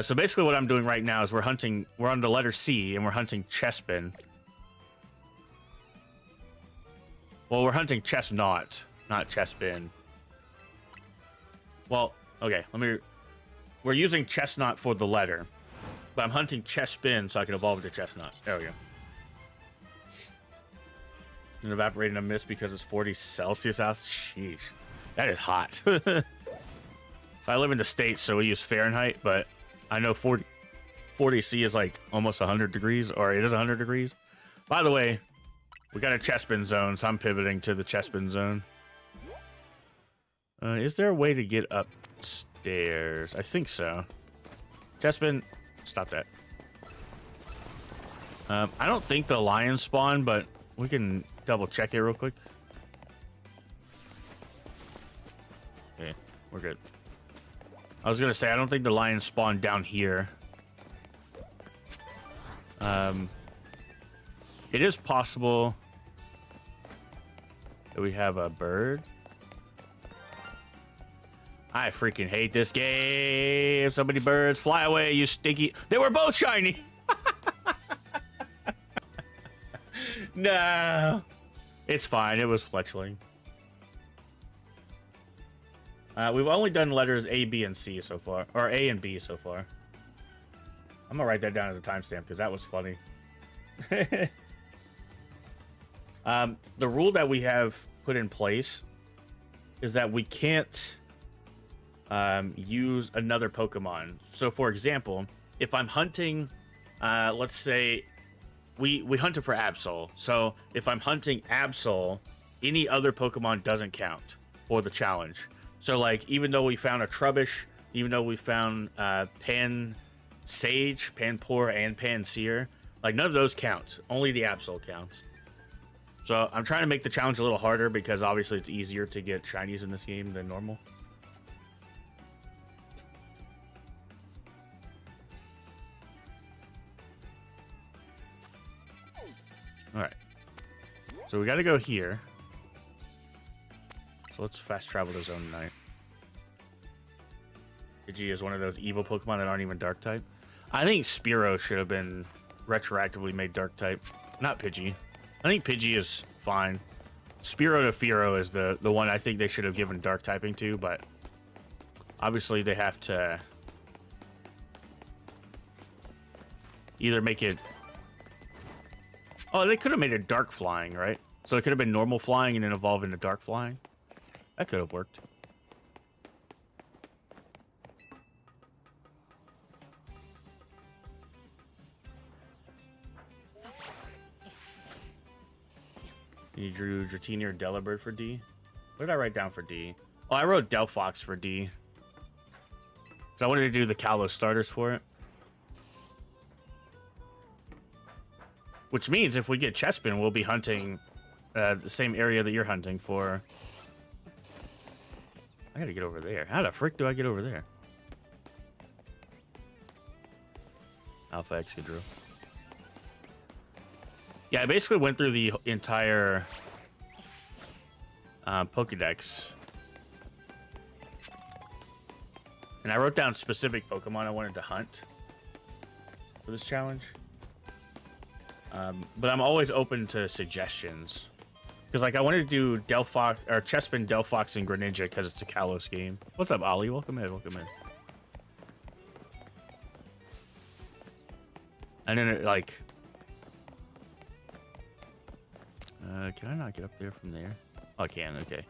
So basically what I'm doing right now is we're on the letter C, and we're hunting Chespin. Well, we're hunting Chestnut, not Chespin. Well, okay, we're using Chestnut for the letter. But I'm hunting Chespin so I can evolve into Chestnut. There we go. And evaporating a mist because it's 40 Celsius out. Sheesh. That is hot. So I live in the States, so we use Fahrenheit, but I know 40 C is like almost 100 degrees, or it is 100 degrees. By the way, we got a Chespin zone, so I'm pivoting to the Chespin zone. Is there a way to get upstairs? I think so. Chespin, stop that. I don't think the lions spawn, but we can double check it real quick. Okay, we're good. I was gonna say, I don't think the lions spawn down here. It is possible that we have a bird. I freaking hate this game. So many birds. Fly away, you stinky. They were both shiny. No. It's fine. It was Fletchling. We've only done letters A, B, and C so far. Or A and B so far. I'm going to write that down as a timestamp because that was funny. The rule that we have put in place is that we can't use another Pokemon. So, for example, if I'm hunting, let's say we hunted for Absol. So, if I'm hunting Absol, any other Pokemon doesn't count for the challenge. So, like, even though we found a Trubbish, even though we found Pan Sage, Panpour, and Pansear, like, none of those count. Only the Absol counts. So, I'm trying to make the challenge a little harder because obviously it's easier to get shinies in this game than normal. Alright. So we gotta go here. So let's fast travel to Zone 9. Pidgey is one of those evil Pokemon that aren't even Dark type. I think Spearow should have been retroactively made Dark type. Not Pidgey. I think Pidgey is fine. Spearow to Fearow is the one I think they should have given Dark typing to, but obviously they have to either make it... Oh, they could have made it Dark Flying, right? So it could have been normal flying and then evolve into Dark Flying. That could have worked. You drew Dratini or Delibird for D? What did I write down for D? Oh, I wrote Delphox for D. So I wanted to do the Kalos starters for it. Which means if we get Chespin, we'll be hunting the same area that you're hunting for. I gotta get over there. How the frick do I get over there? Alpha Excadrill. Yeah, I basically went through the entire Pokédex. And I wrote down specific Pokemon I wanted to hunt for this challenge. But I'm always open to suggestions. Because, like, I wanted to do Delphox, or Chespin, Delphox, and Greninja because it's a Kalos game. What's up, Ollie? Welcome in, welcome in. And then it, like... can I not get up there from there? Oh, I can, okay.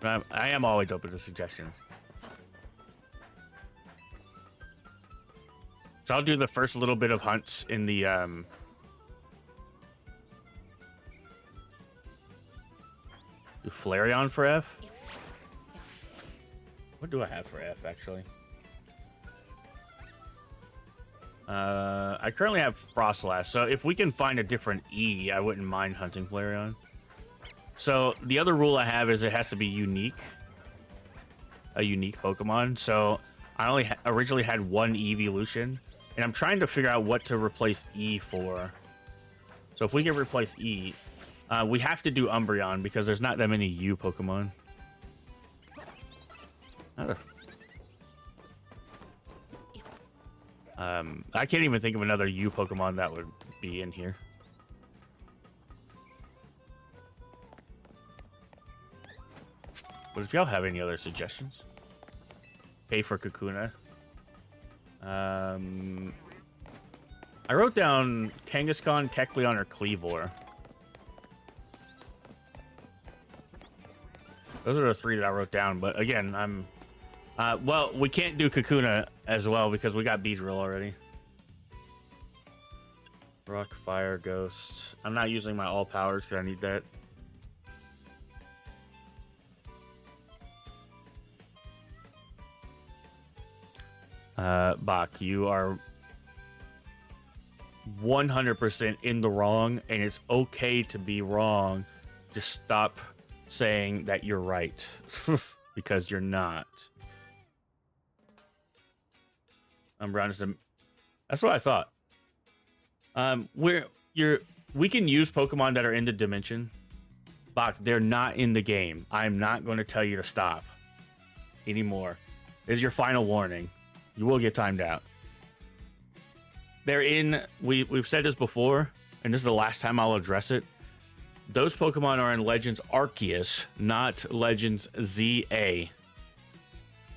But I am always open to suggestions. So I'll do the first little bit of hunts in the, do Flareon for F? What do I have for F, actually? I currently have Frostlass, so if we can find a different E, I wouldn't mind hunting Flareon. So the other rule I have is it has to be unique. A unique Pokemon. So I only originally had one evolution, and I'm trying to figure out what to replace E for. So if we can replace E, we have to do Umbreon because there's not that many U Pokemon. I can't even think of another U Pokemon that would be in here. But if y'all have any other suggestions, pay for Kakuna. I wrote down Kangaskhan, Kecleon, or Kleavor. Those are the three that I wrote down. But again, I'm... well, we can't do Kakuna as well because we got Beedrill already. Rock, Fire, Ghost. I'm not using my all powers because I need that. Bach, you are 100% in the wrong, and it's okay to be wrong. Just stop saying that you're right because you're not. Umbreon is a... That's what I thought. We can use Pokemon that are in the dimension. Bach, they're not in the game. I'm not going to tell you to stop anymore. This is your final warning. You will get timed out. They're in... We've said this before, and this is the last time I'll address it. Those Pokemon are in Legends Arceus, not Legends ZA.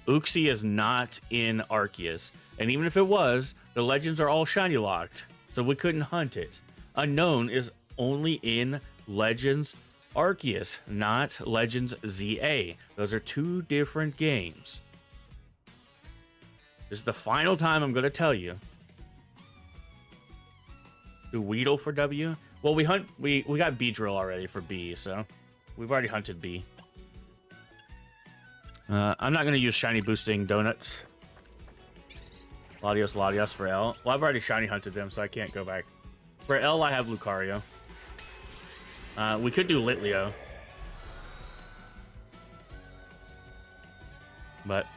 Uxie is not in Arceus. And even if it was, the Legends are all shiny locked, so we couldn't hunt it. Unknown is only in Legends Arceus, not Legends ZA. Those are two different games. This is the final time I'm going to tell you. Do Weedle for W? Well, we got Beedrill already for B, so we've already hunted B. I'm not going to use shiny boosting donuts. Latios for L. Well, I've already shiny hunted them, so I can't go back. For L, I have Lucario. We could do Litleo. But,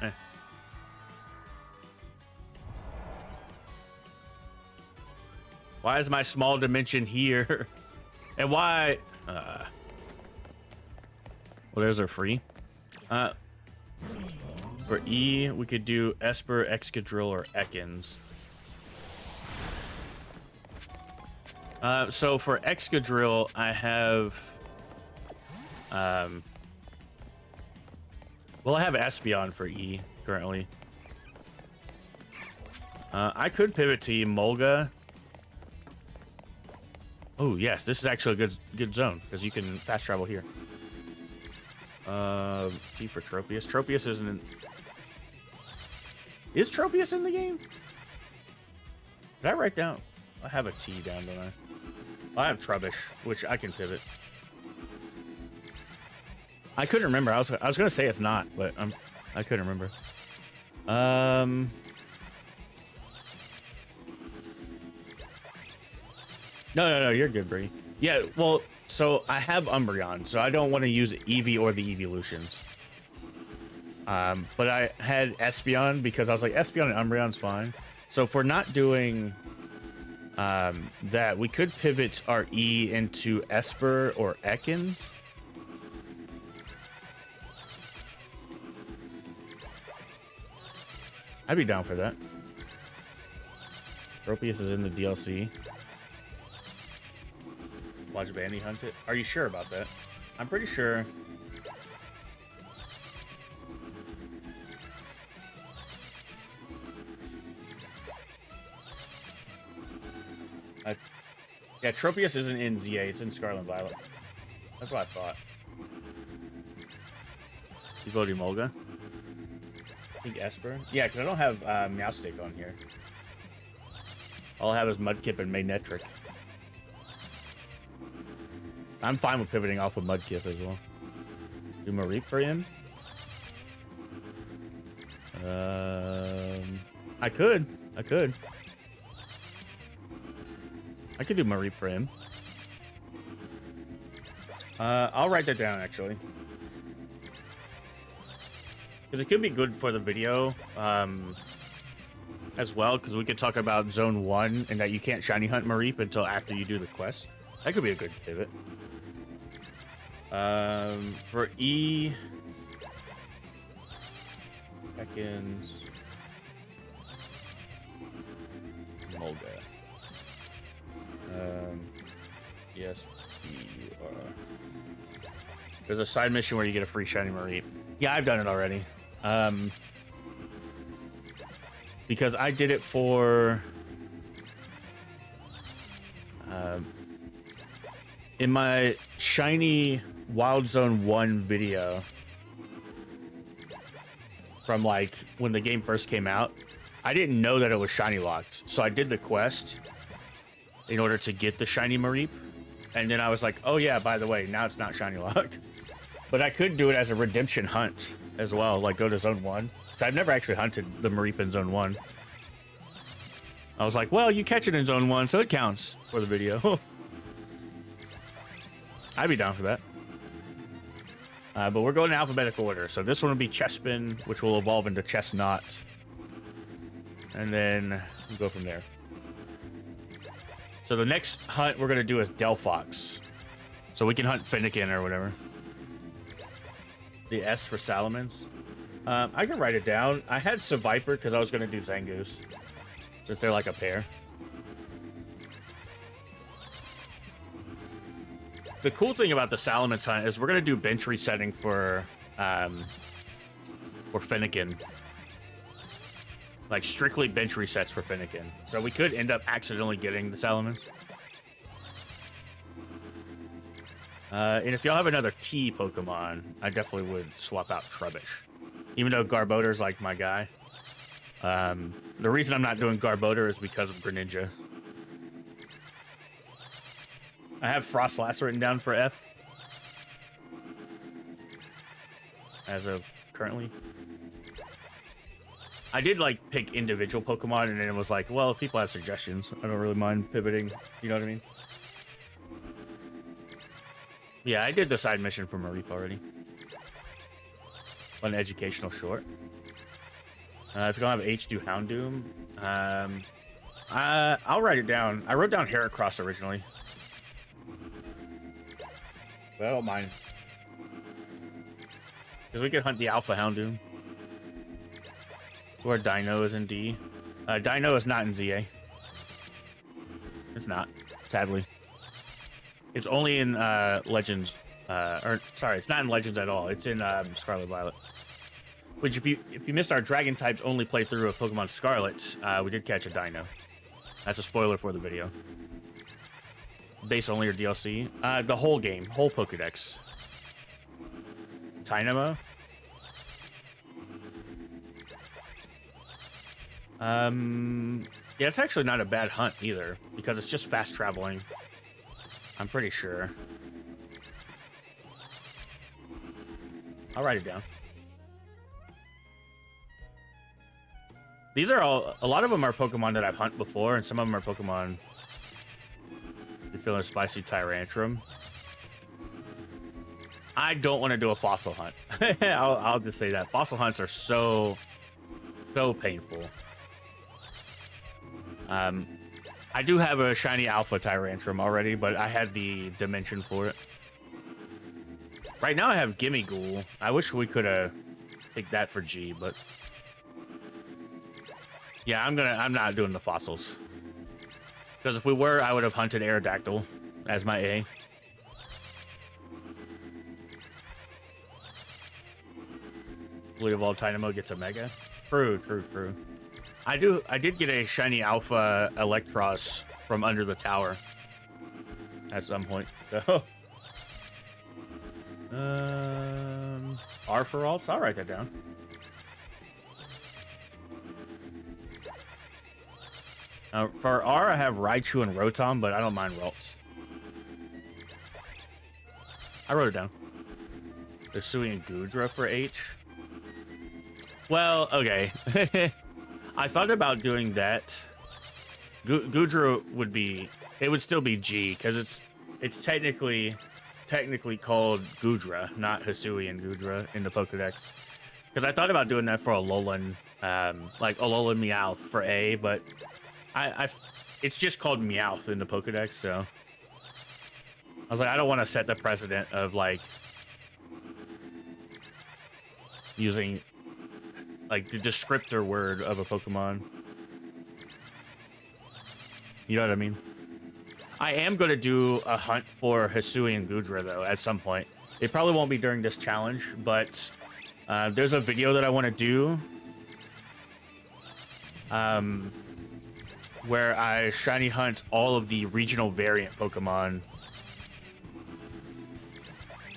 Why is my small dimension here? And why... Well, there's our free. For E, we could do Esper, Excadrill, or Ekans. So for Excadrill, I have... well, I have Espeon for E, currently. I could pivot to Emolga. Oh, yes, this is actually a good zone, because you can fast travel here. T for Tropius. Tropius isn't in... Is Tropius in the game? Did I write down? I have a T down, don't I? I have Trubbish, which I can pivot. I couldn't remember. I was gonna say it's not, but I couldn't remember. No, you're good, Bree. Yeah, well, so I have Umbreon, so I don't want to use Eevee or the Evolutions. But I had Espeon because I was like, Espeon and Umbreon's fine. So if we're not doing that, we could pivot our E into Esper or Ekans. I'd be down for that. Tropius is in the DLC. Watch Bandy hunt it. Are you sure about that? I'm pretty sure. Yeah, Tropius isn't in ZA. It's in Scarlet and Violet. That's what I thought. You voted Molga? I think Esper. Yeah, because I don't have Meowstic on here. All I have is Mudkip and Magnetric. I'm fine with pivoting off of Mudkip as well. Do Mareep for him? I could do Mareep for him. I'll write that down, actually. Because it could be good for the video, as well, because we could talk about Zone 1 and that you can't shiny hunt Mareep until after you do the quest. That could be a good pivot. For E... Ekans... Molga. Yes, there's a side mission where you get a free shiny Mareep. Yeah, I've done it already. Because I did it for... in my shiny Wild Zone 1 video from like when the game first came out, I didn't know that it was shiny locked. So I did the quest in order to get the shiny Mareep. And then I was like, oh yeah, by the way, now it's not shiny locked. But I could do it as a redemption hunt as well, like go to Zone 1. So I've never actually hunted the Mareep in Zone 1. I was like, well, you catch it in Zone 1, so it counts for the video. I'd be down for that. But we're going in alphabetical order. So this one will be Chespin, which will evolve into Chestnut. And then we'll go from there. So the next hunt we're going to do is Delphox. So we can hunt Fennekin or whatever. The S for Salamence. I can write it down. I had Seviper because I was going to do Zangoose. Since they're like a pair. The cool thing about the Salamence hunt is we're going to do bench resetting for Fennekin. Like, strictly bench resets for Fennekin. So we could end up accidentally getting the Salamence. And if y'all have another T Pokemon, I definitely would swap out Trubbish. Even though Garbodor's like my guy. The reason I'm not doing Garbodor is because of Greninja. I have Frostlass written down for F. As of currently. I did like pick individual Pokemon and then it was like, well, if people have suggestions, I don't really mind pivoting. You know what I mean? Yeah, I did the side mission for Mareep already. An educational short. If you don't have H, do Houndoom. I'll write it down. I wrote down Heracross originally. But I don't mind. Because we could hunt the Alpha Houndoom. Or Dino is in D. Dino is not in ZA. It's not, sadly. It's only in Legends. Sorry, it's not in Legends at all. It's in Scarlet Violet. Which, if you missed our Dragon types only playthrough of Pokemon Scarlet, we did catch a Dino. That's a spoiler for the video. Base only or DLC? The whole game, whole Pokedex. Tynamo. Yeah, it's actually not a bad hunt either, because it's just fast traveling. I'm pretty sure. I'll write it down. These are a lot of them are Pokemon that I've hunted before, and some of them are Pokemon. You're feeling a spicy Tyrantrum. I don't want to do a fossil hunt. I'll just say that. Fossil hunts are so painful. I do have a shiny Alpha Tyrantrum already, but I had the dimension for it. Right now I have Gimme Ghoul. I wish we could have picked that for G, but yeah, I'm not doing the fossils. Because if we were, I would have hunted Aerodactyl as my A. Blue Evolved Tynamo gets a Mega. True. I did get a shiny Alpha Electros from under the tower at some point. So R for alts, I'll write that down. For R, I have Raichu and Rotom, but I don't mind Ralts. I wrote it down. Hisui and Goodra for H. Well, okay. I thought about doing that. Goodra would be... It would still be G, because it's technically called Goodra, not Hisui and Goodra in the Pokedex. Because I thought about doing that for Alolan, like Alolan Meowth for A, but it's just called Meowth in the Pokedex, so I was like, I don't want to set the precedent of like using like the descriptor word of a Pokemon. You know what I mean? I am going to do a hunt for Hisui and Goodra, though, at some point. It probably won't be during this challenge, but there's a video that I want to do where I shiny hunt all of the regional variant Pokemon.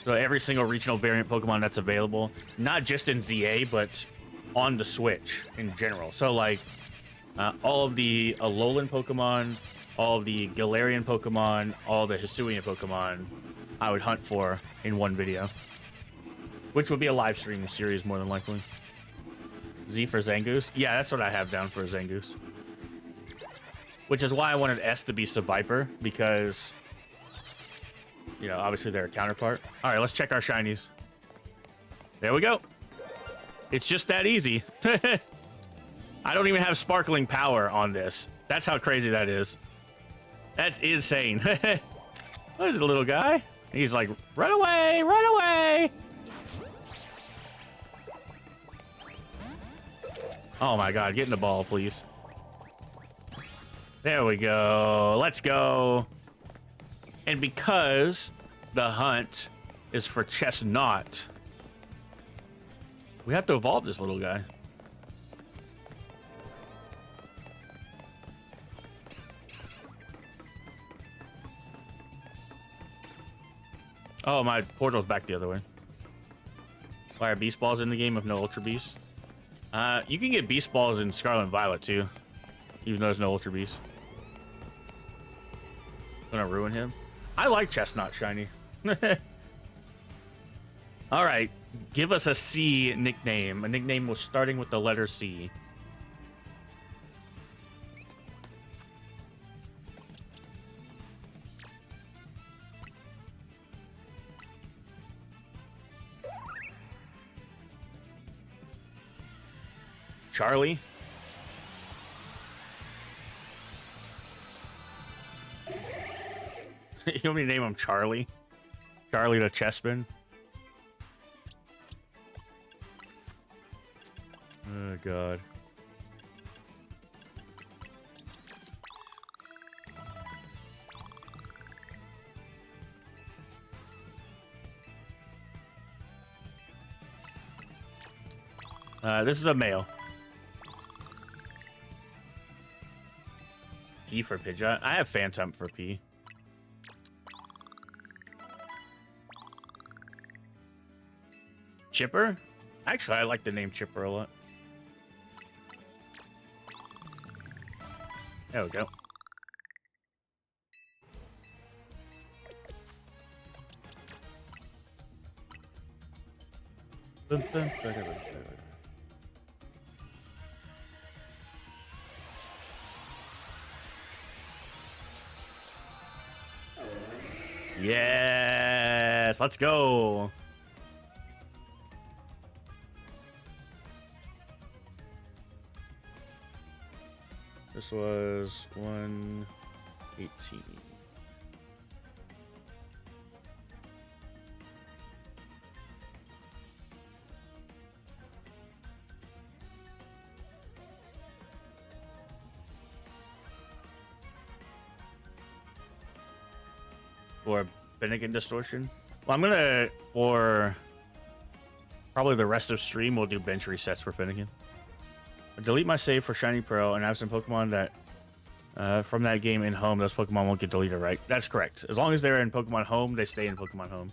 So every single regional variant Pokemon that's available, not just in ZA, but on the Switch in general. So, like, all of the Alolan Pokemon, all of the Galarian Pokemon, all the Hisuian Pokemon, I would hunt for in one video. Which would be a live stream series, more than likely. Z for Zangoose? Yeah, that's what I have down for Zangoose. Which is why I wanted S to be Seviper, because, you know, obviously they're a counterpart. All right, let's check our shinies. There we go. It's just that easy. I don't even have sparkling power on this. That's how crazy that is. That's insane. What is the little guy? He's like, run away, run away. Oh my God, get in the ball, please. There we go. Let's go. And because the hunt is for Chestnut, we have to evolve this little guy. Oh, my portal's back the other way. Why are Beast Balls in the game if no Ultra Beast? You can get Beast Balls in Scarlet and Violet too, even though there's no Ultra Beast. Gonna ruin him. I like Chestnut shiny. All right, give us a C nickname. A nickname was starting with the letter C. Charlie. You want me to name him Charlie? Charlie the Chessman? Oh, God. This is a male. P for Pidgeot. I have Phantump for P. Chipper? Actually, I like the name Chipper a lot. There we go. Yes, let's go. This was 118. Or Finnegan Distortion. Well, I'm gonna, or probably the rest of stream, we'll do bench resets for Finnegan. Delete my save for Shiny Pearl and have some Pokemon that from that game in Home, those Pokemon won't get deleted, right? That's correct. As long as they're in Pokemon Home, they stay in Pokemon Home.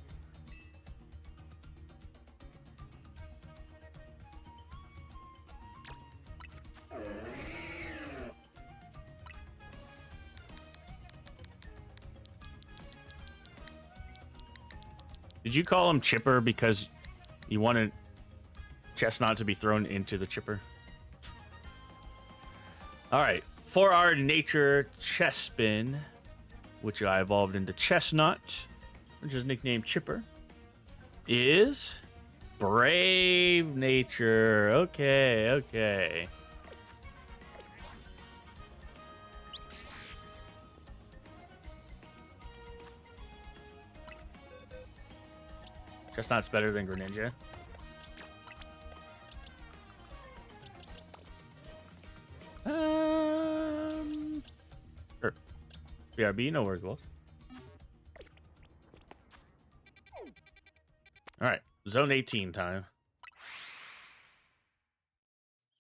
Did you call him Chipper because you wanted Chestnut to be thrown into the Chipper? All right, for our nature Chespin, which I evolved into Chestnut, which is nicknamed Chipper, is Brave Nature. Okay, okay. Chestnut's better than Greninja. Sure. BRB, no worries, boss. Alright, Zone 18 time.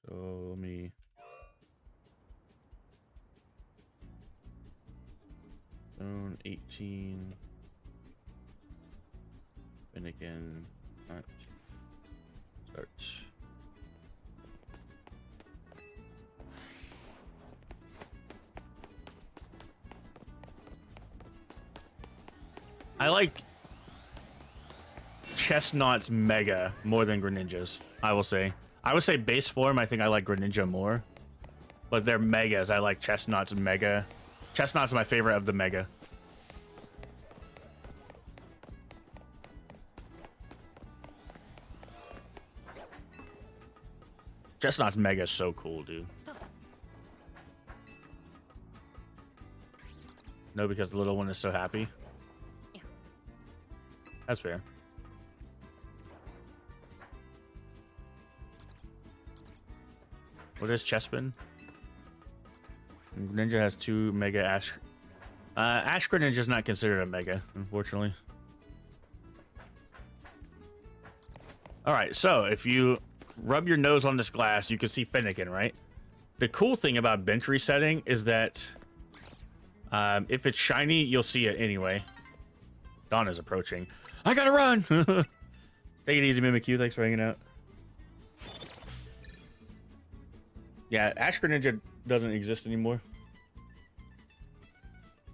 So let me... Zone 18... Finnegan, hunt, start. I like Chestnut's Mega more than Greninja's, I will say. I would say base form, I think I like Greninja more. But they're Megas, I like Chestnut's Mega. Chestnut's my favorite of the Mega. Chestnut's Mega is so cool, dude. No, because the little one is so happy. That's fair. What is Chespin? Ninja has 2 Mega Ash. Ash Greninja is not considered a Mega, unfortunately. Alright, so if you rub your nose on this glass, you can see Finnegan, right? The cool thing about bench resetting is that if it's shiny, you'll see it anyway. Dawn is approaching. I gotta run! Take it easy, Mimikyu. Thanks for hanging out. Yeah, Ash Greninja doesn't exist anymore.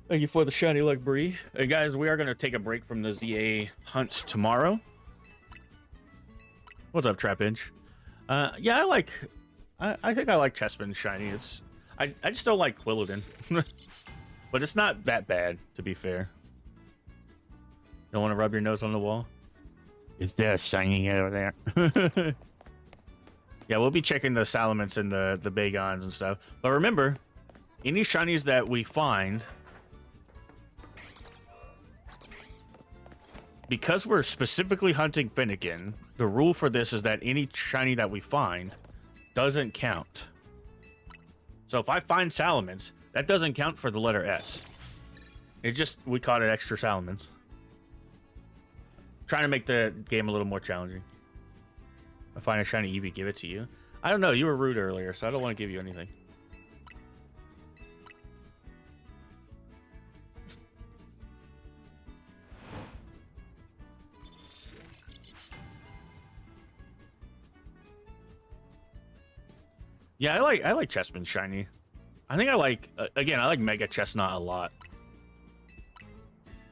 Thank you for the shiny luck, Bree. Hey, guys, we are going to take a break from the ZA hunts tomorrow. What's up, Trap Inch? Yeah, I think I like Chespin shiny. I just don't like Quilladin. But it's not that bad, to be fair. Don't want to rub your nose on the wall? Is there shiny over there? Yeah, we'll be checking the Salamence and the Bagons and stuff. But remember, any shinies that we find, because we're specifically hunting Finnegan, the rule for this is that any shiny that we find doesn't count. So if I find Salamence, that doesn't count for the letter S. It just, we caught it extra Salamence. Trying to make the game a little more challenging. I find a shiny Eevee, give it to you. I don't know, you were rude earlier, so I don't want to give you anything. Yeah, I like Chessman shiny. I think I like again, I like Mega Chestnut a lot.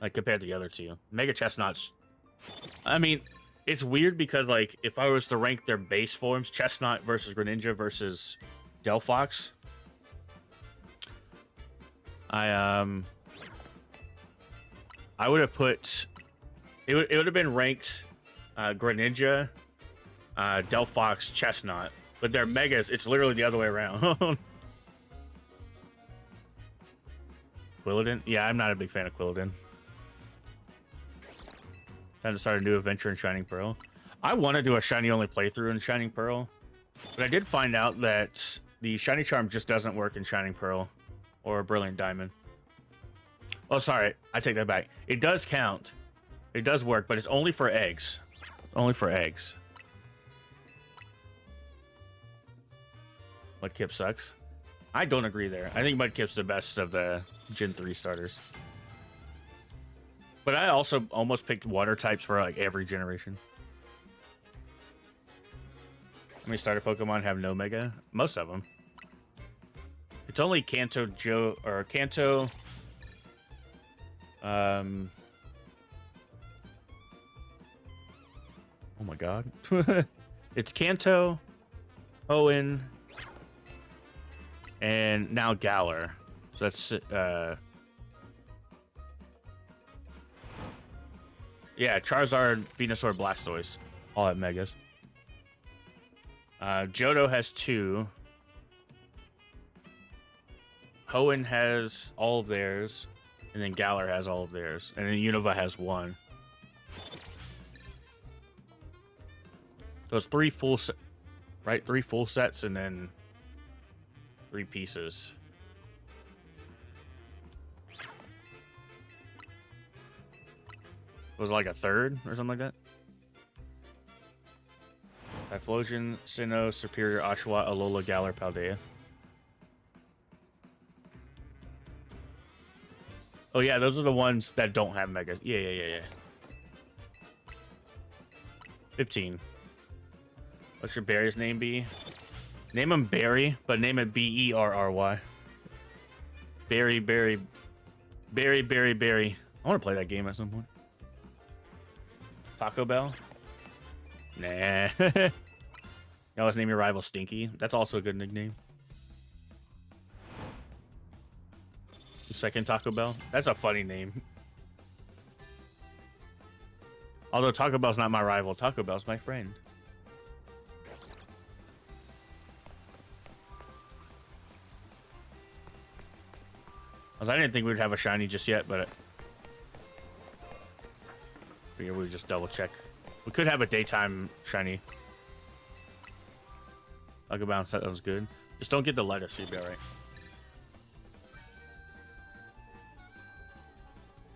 Like compared to the other two. Mega Chestnut's I mean, it's weird because like if I was to rank their base forms, Chestnut versus Greninja versus Delphox, I would have put it would have been ranked Greninja, Delphox, Chestnut, but they're megas. It's literally the other way around. Quilladin? Yeah, I'm not a big fan of Quilladin. Time to start a new adventure in Shining Pearl. I want to do a shiny only playthrough in Shining Pearl, but I did find out that the shiny charm just doesn't work in Shining Pearl or Brilliant Diamond. Oh, sorry, I take that back. It does count. It does work, but it's only for eggs. Only for eggs. Mudkip sucks. I don't agree there. I think Mudkip's the best of the Gen 3 starters. But I also almost picked water types for like every generation. How many starter Pokemon have no Mega? Most of them. It's only Kanto, Kanto. Oh my god. It's Kanto, Owen, and now Galar. So that's yeah, Charizard, Venusaur, Blastoise, all at Megas. Johto has 2. Hoenn has all of theirs, and then Galar has all of theirs, and then Unova has 1. So it's 3 full set, right? 3 full sets, and then 3 pieces. Was it like a third or something like that? Typhlosion, Sinnoh, Superior, Oshawott, Alola, Galar, Paldea. Oh yeah, those are the ones that don't have Mega. Yeah. 15. What should Barry's name be? Name him Barry, but name it Berry. Barry. I want to play that game at some point. Taco Bell? Nah. You always name your rival Stinky. That's also a good nickname. Second Taco Bell? That's a funny name. Although Taco Bell's not my rival, Taco Bell's my friend. I didn't think we'd have a shiny just yet, but figure we just double check. We could have a daytime shiny. Taco Bell, that was good. Just don't get the lettuce, you'll be alright.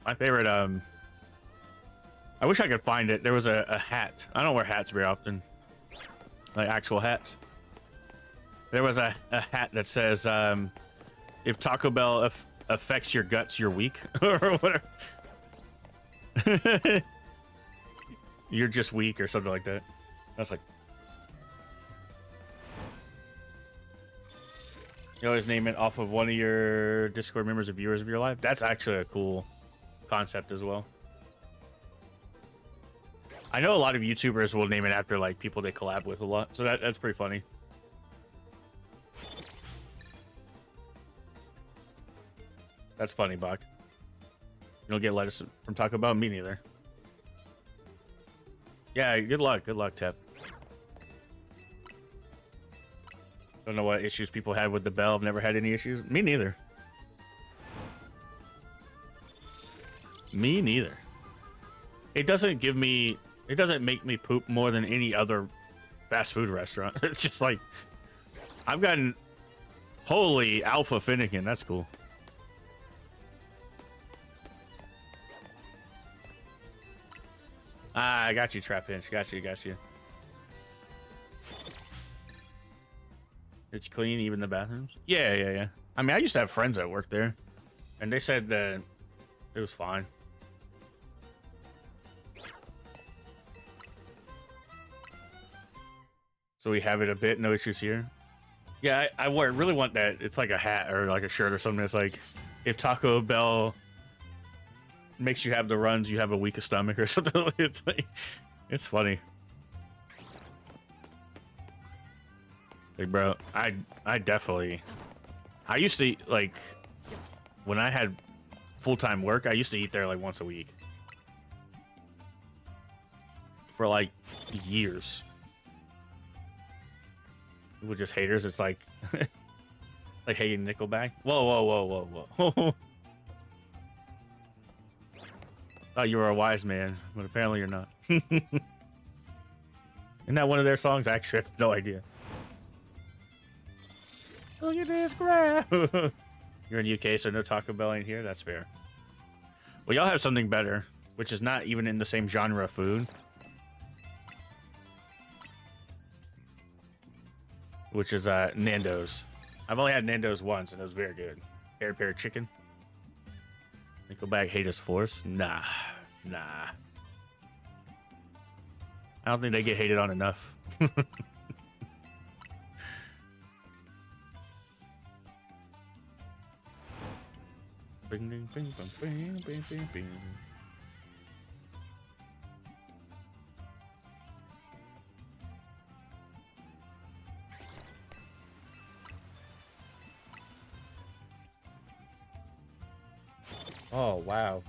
My favorite, I wish I could find it. There was a hat. I don't wear hats very often. Like actual hats. There was a hat that says, if Taco Bell affects your guts, you're weak. Or whatever. You're just weak or something like that. That's like... You always name it off of one of your Discord members or viewers of your life. That's actually a cool concept as well. I know a lot of YouTubers will name it after like people they collab with a lot, so that's pretty funny. That's funny, Bach. You don't get lettuce from Taco Bell? Me neither. Yeah, good luck, Tep. Don't know what issues people had with the bell. I've never had any issues. Me neither. Me neither. It doesn't give me... It doesn't make me poop more than any other fast food restaurant. It's just like... I've gotten... Holy Alpha Finnegan. That's cool. Ah, I got you, Trap Pinch. Got you. It's clean, even the bathrooms? Yeah. I mean, I used to have friends that worked there. And they said that it was fine. So we have it a bit, no issues here. Yeah, really want that. It's like a hat or like a shirt or something. It's like, if Taco Bell makes you have the runs, you have a weaker stomach or something. It's like, it's funny. Like, bro, I definitely, I used to eat, like, when I had full-time work, I used to eat there like once a week for like years. We're just haters. It's like, like hating Nickelback. Whoa, whoa, whoa, whoa, whoa. Thought you were a wise man, but apparently you're not. Isn't that one of their songs? Actually, I have no idea. Look at this graph. You're in UK, so no Taco Bell in here. That's fair. Well, y'all have something better, which is not even in the same genre of food. Which is Nando's. I've only had Nando's once, and it was very good. Pear chicken. Nickelback hate us force? Nah. Nah. I don't think they get hated on enough. Bing, bing, bing, bing, bing, bing, bing, bing. Oh, wow.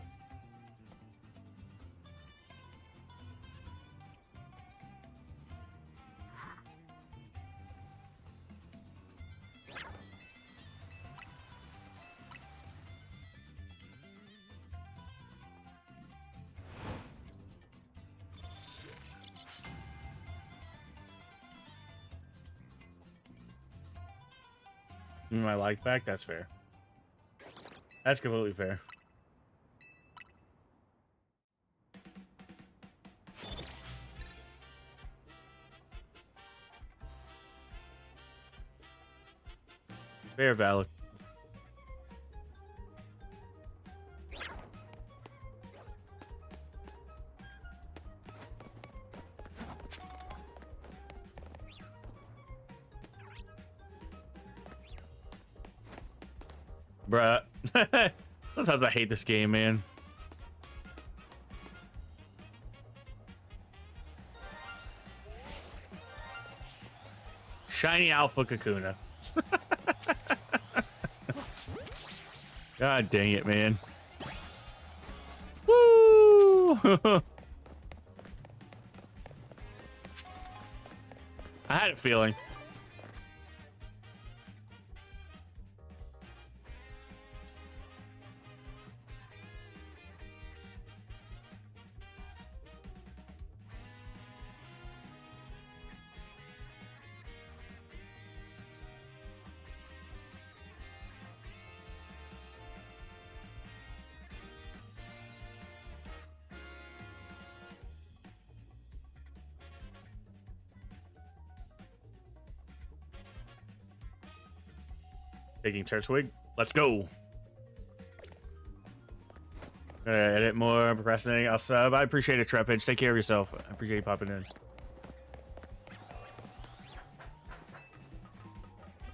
Give me my like back? That's fair. That's completely fair. Fair valid. Bruh. Sometimes I hate this game, man. Shiny Alpha Kakuna. God dang it, man. Woo! I had a feeling. Taking Turtwig. Let's go. Edit more, procrastinating. I'll sub. I appreciate it, Trepage. Take care of yourself. I appreciate you popping in.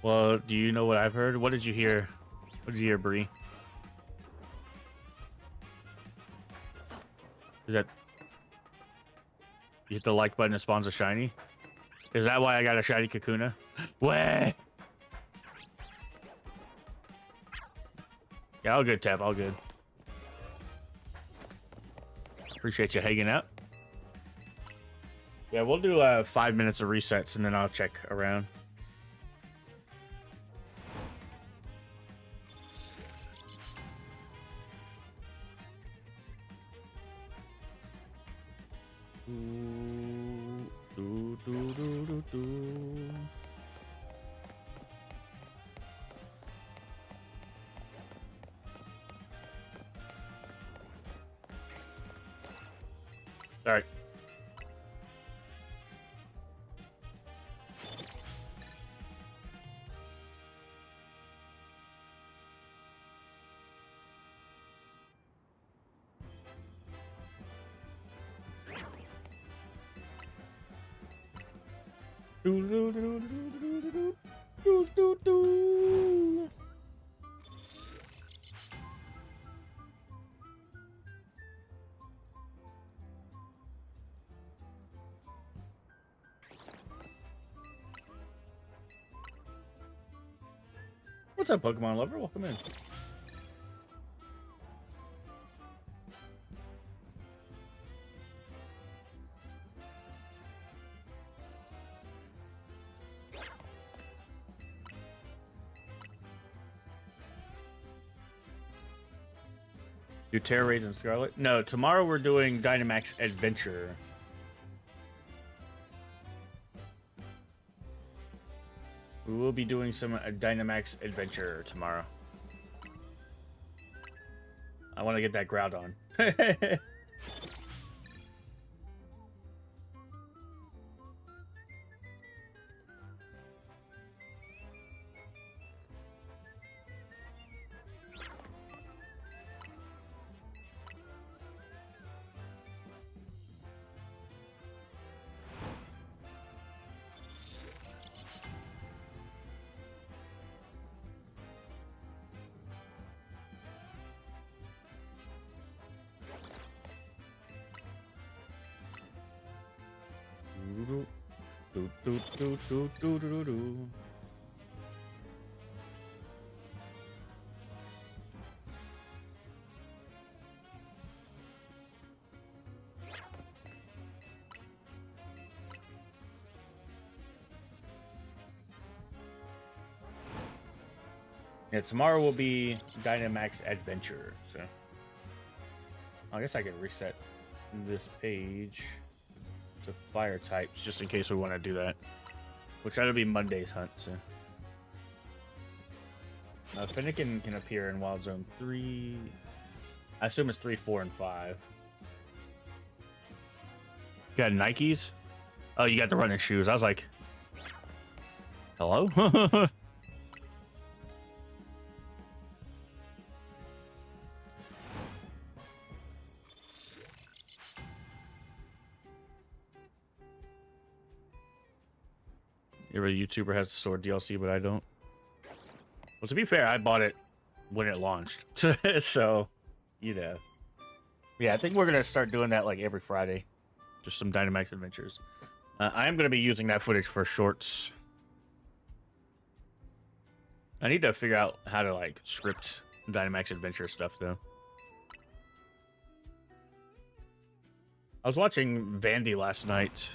Well, do you know what I've heard? What did you hear? What did you hear, Bree? Is that you hit the like button, it spawns a shiny? Is that why I got a shiny Kakuna? Way. Yeah, all good, Tap. All good. Appreciate you hanging out. Yeah, we'll do 5 minutes of resets and then I'll check around. All right. Do, do, do. What's up, Pokemon lover? Welcome in. Do Terra Raids and Scarlet? No, tomorrow we're doing Dynamax Adventure. We will be doing some Dynamax Adventure tomorrow. I want to get that Groudon. Yeah, tomorrow will be Dynamax Adventure, so I guess I could reset this page to fire types just in case we want to do that. We'll try to be Monday's hunt, so. Finnegan can appear in Wild Zone 3. I assume it's 3, 4, and 5. You got Nikes? Oh, you got the running shoes. I was like, hello? Every YouTuber has the sword DLC, but I don't. Well, to be fair, I bought it when it launched. So, you know. Yeah, I think we're going to start doing that like every Friday. Just some Dynamax Adventures. I am going to be using that footage for shorts. I need to figure out how to like script Dynamax Adventure stuff, though. I was watching Vandy last night.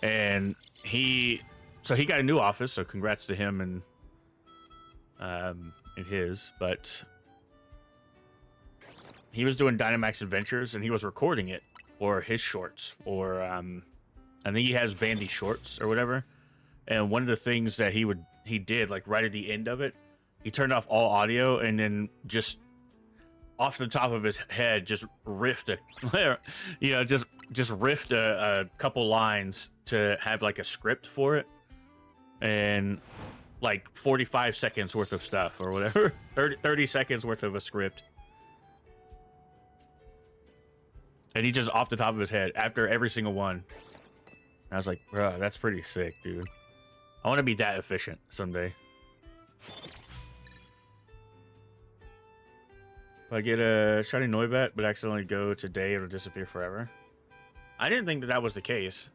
And he got a new office, so congrats to him and his, but he was doing Dynamax Adventures and he was recording it for his shorts, or I think he has Vandy Shorts or whatever. And one of the things that he did like right at the end of it, he turned off all audio and then just off the top of his head just riffed just riffed a couple lines to have like a script for it, and like 45 seconds worth of stuff or whatever. 30 seconds worth of a script, and he just off the top of his head after every single one. And I was like, bro, that's pretty sick, dude. I want to be that efficient someday. If I get a shiny Noibat but accidentally go to day, it'll disappear forever. I didn't think that was the case.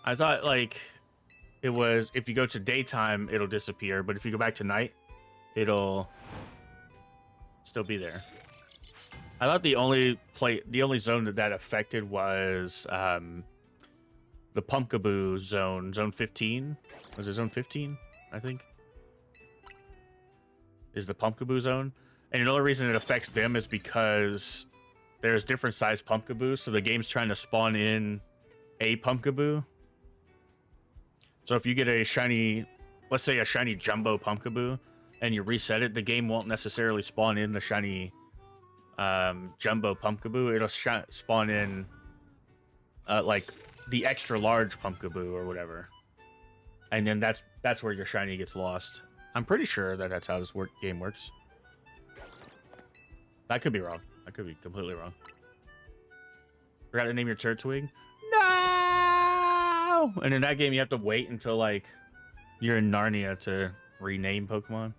I thought like it was if you go to daytime, it'll disappear, but if you go back to night, it'll still be there. I thought the only zone that affected was the Pumpkaboo zone, zone 15. Was it zone 15? I think. Is the Pumpkaboo zone. And the only reason it affects them is because there's different size Pumpkaboos, so the game's trying to spawn in a Pumpkaboo. So if you get a shiny, let's say a shiny Jumbo Pumpkaboo, and you reset it, the game won't necessarily spawn in the shiny Jumbo Pumpkaboo. It'll spawn in like the extra large Pumpkaboo or whatever. And then that's where your shiny gets lost. I'm pretty sure that that's how this game works. I could be wrong. I could be completely wrong. Forgot to name your Turtwig? No! No. And in that game, you have to wait until like you're in Narnia to rename Pokemon.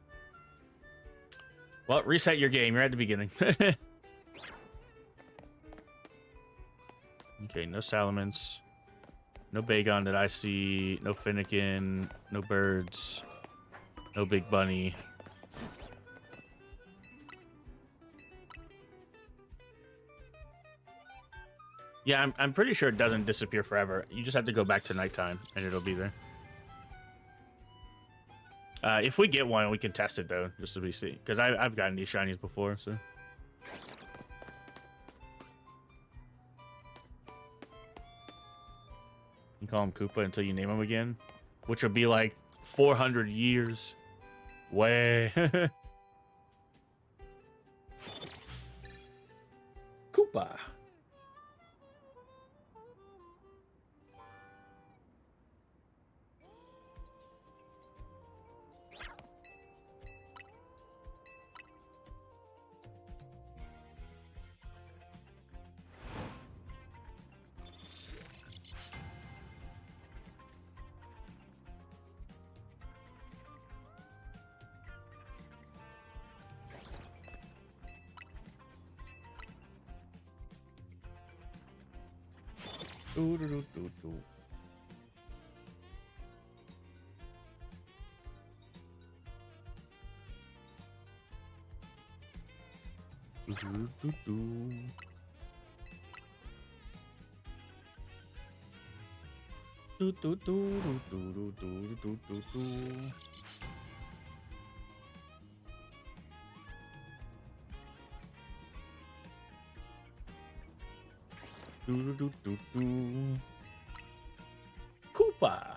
Well, reset your game. You're at the beginning. Okay, no Salamence. No Bagon that I see. No Finnegan. No birds. No Big Bunny. Yeah, I'm pretty sure it doesn't disappear forever. You just have to go back to nighttime, and it'll be there. If we get one, we can test it, though, just to be see. Because I've gotten these shinies before, so... You call him Koopa until you name him again, which will be like 400 years. Way. Koopa. Do, do, do, do, do. Do, do, do, do. Do, do, do, do, do, do, do, do, do. Do, do, do, do. Koopa.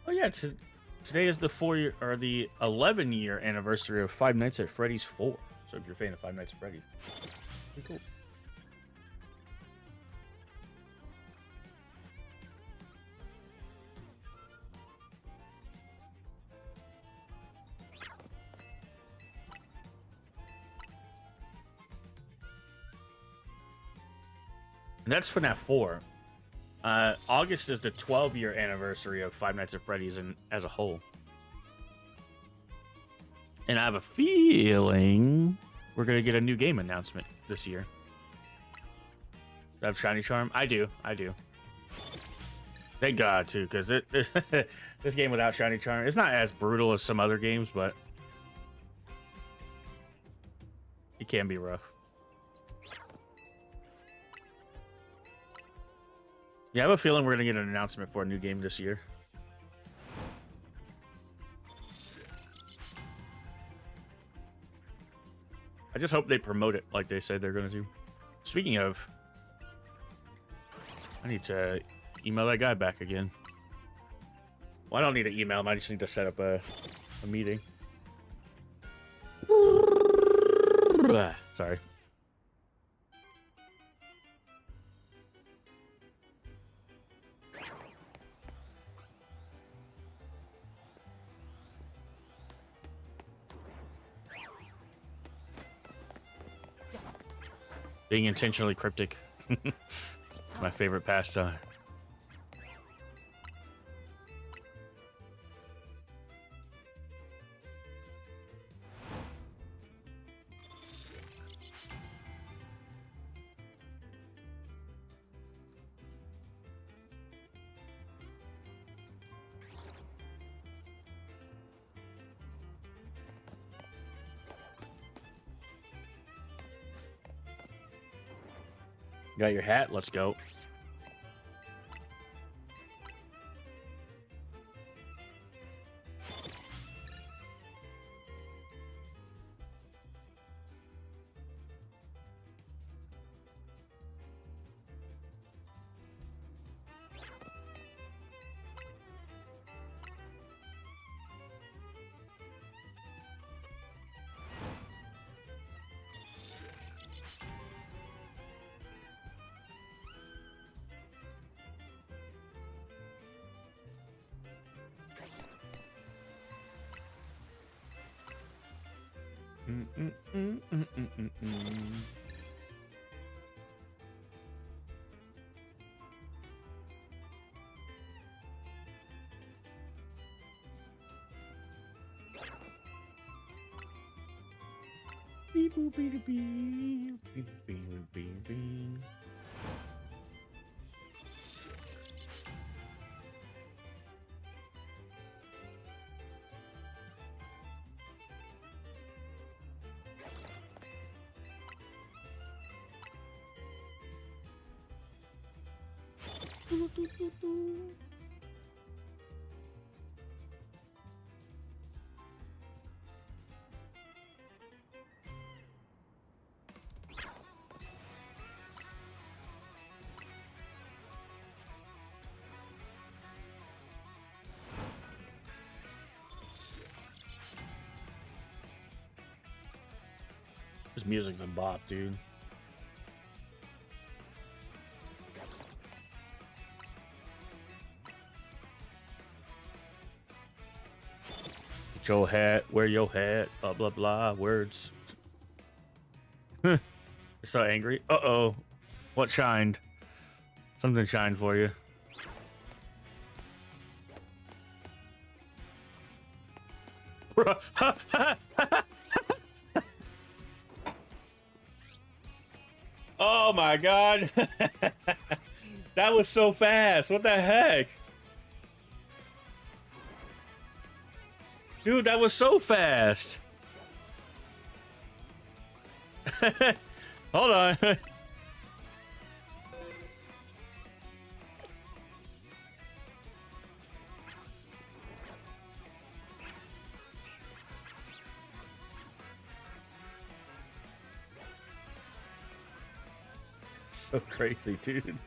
Oh yeah, today is the 4-year or the 11-year anniversary of Five Nights at Freddy's 4. So if you're a fan of Five Nights at Freddy's, pretty cool. And that's FNAF 4. August is the 12-year anniversary of Five Nights at Freddy's as a whole. And I have a feeling we're going to get a new game announcement this year. Do I have Shiny Charm? I do. Thank God, too, because this game without Shiny Charm, it's not as brutal as some other games, but it can be rough. Yeah, I have a feeling we're going to get an announcement for a new game this year. I just hope they promote it like they said they're going to do. Speaking of, I need to email that guy back again. Well, I don't need to email him. I just need to set up a meeting. Sorry. Being intentionally cryptic. My favorite pastime. Got your hat? Let's go. Beep boop beep beep beep beep beep beep. This music's a bop, dude. Get your hat, wear your hat, blah blah blah, words. You're so angry. Uh-oh. What shined? Something shined for you. Oh my god. That was so fast. What the heck? Dude, that was so fast. Hold on. So crazy, dude.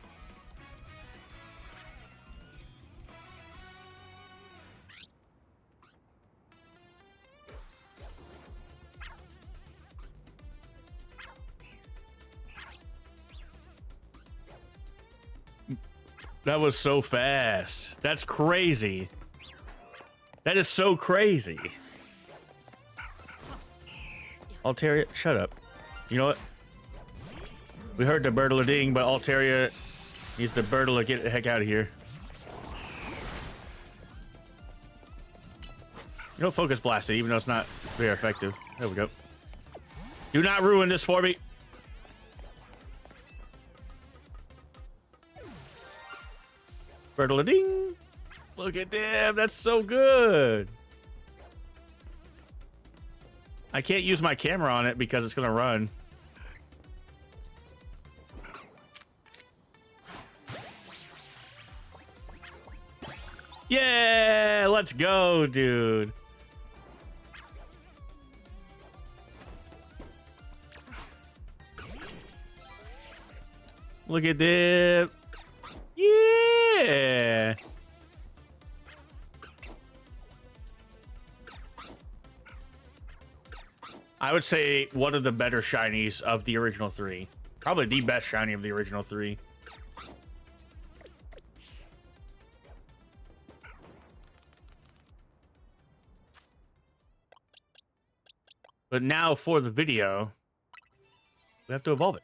That was so fast. That's crazy. That is so crazy. Altaria, shut up. You know what? We heard the birdle ding, but Altaria needs the birdle to get the heck out of here. You know, focus blast it, even though it's not very effective. There we go. Do not ruin this for me. Birdle ding. Look at them. That's so good. I can't use my camera on it because it's going to run. Yeah, let's go, dude. Look at this. Yeah. I would say one of the better shinies of the original three. Probably the best shiny of the original three. But now for the video, we have to evolve it.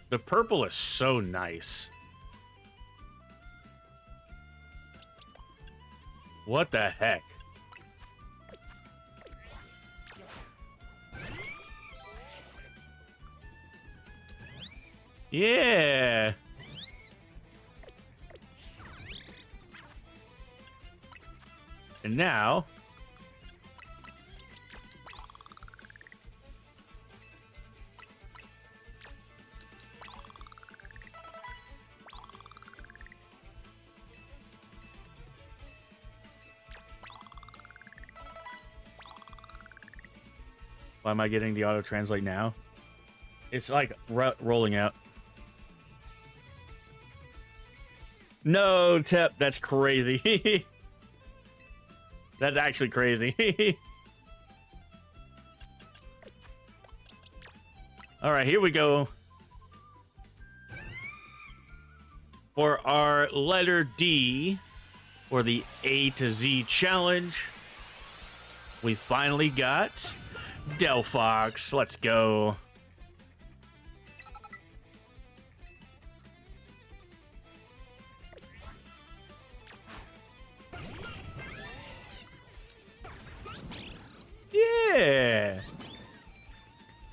The purple is so nice. What the heck? Yeah. And now why am I getting the auto translate now? It's like rolling out. No, Tep, that's crazy. That's actually crazy. All right, here we go. For our letter D, for the A to Z challenge, we finally got Delphox. Let's go. Yeah.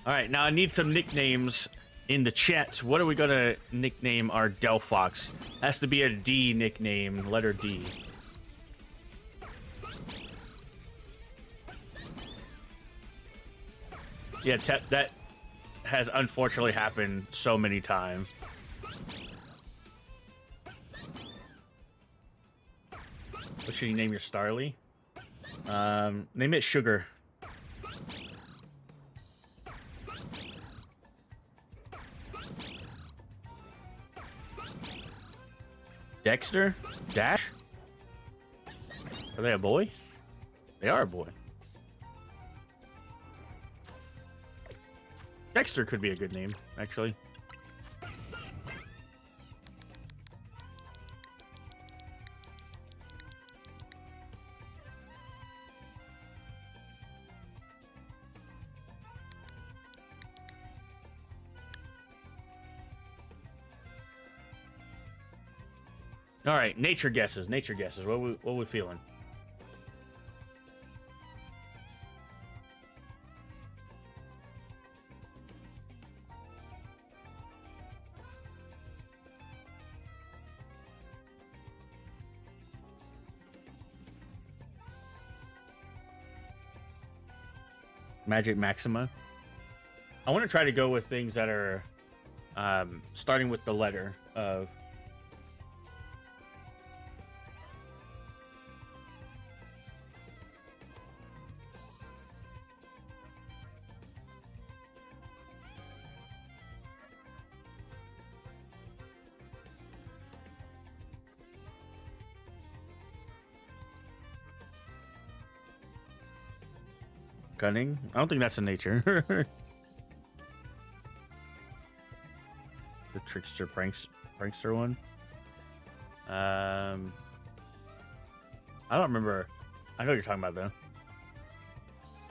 All right, now I need some nicknames in the chat. What are we gonna nickname our Delphox? Has to be a D nickname, letter D. Yeah, that has unfortunately happened so many times. What should you name your Starly? Name it Sugar. Dexter? Dash? Are they a boy? They are a boy. Dexter could be a good name, actually. All right, nature guesses. Nature guesses. What we feeling? Magic Maxima. I want to try to go with things that are starting with the letter of. Cunning? I don't think that's a nature. The trickster prankster one. I don't remember. I know what you're talking about though.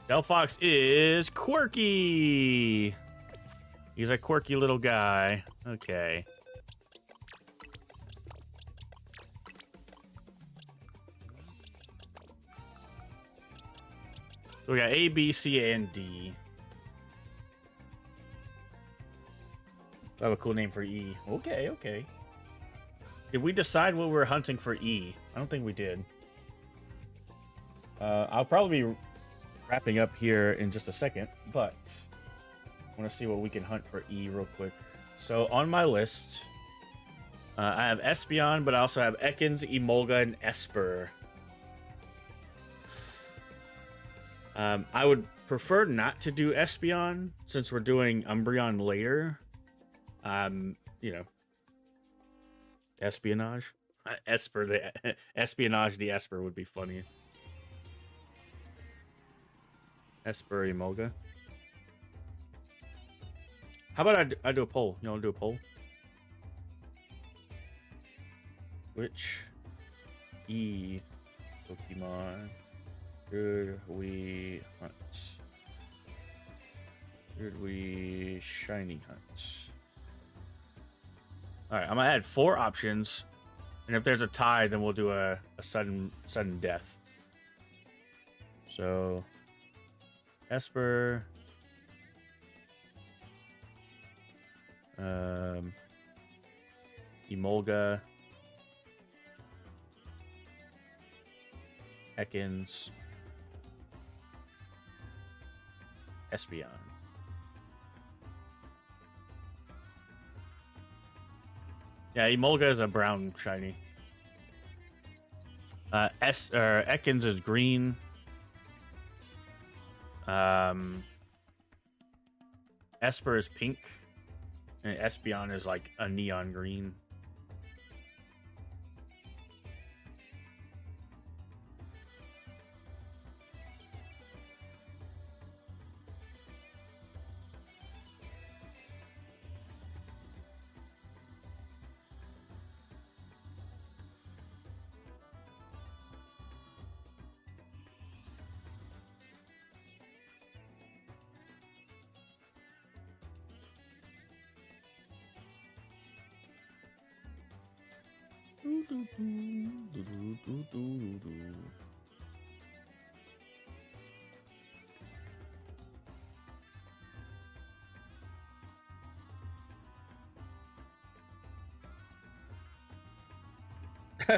Delphox is quirky. He's a quirky little guy. Okay. So we got A, B, C, and D. I have a cool name for E. Okay, okay. Did we decide what we were hunting for E? I don't think we did. I'll probably be wrapping up here in just a second, but I want to see what we can hunt for E real quick. So on my list, I have Espeon, but I also have Ekans, Emolga, and Esper. I would prefer not to do Espeon since we're doing Umbreon later. You know, espionage. Esper, the espionage, the Esper would be funny. Esper, Emolga. How about I do a poll? You want to do a poll? Which E Pokemon should we hunt? Should we shiny hunt? Alright, I'm gonna add 4 options. And if there's a tie, then we'll do a sudden death. So Esper. Emolga. Ekans. Espeon. Yeah, Emolga is a brown shiny. Ekans is green. Esper is pink. And Espeon is like a neon green.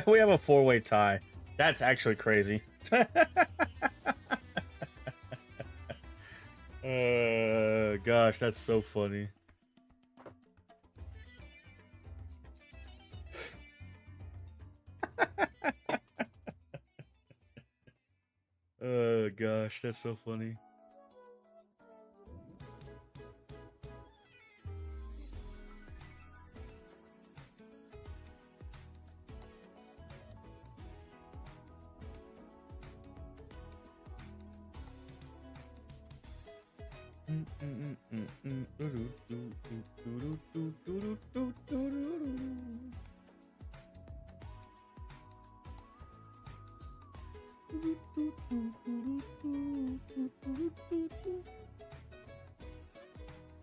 We have a 4-way tie. That's actually crazy. Gosh, that's so funny. Gosh, that's so funny.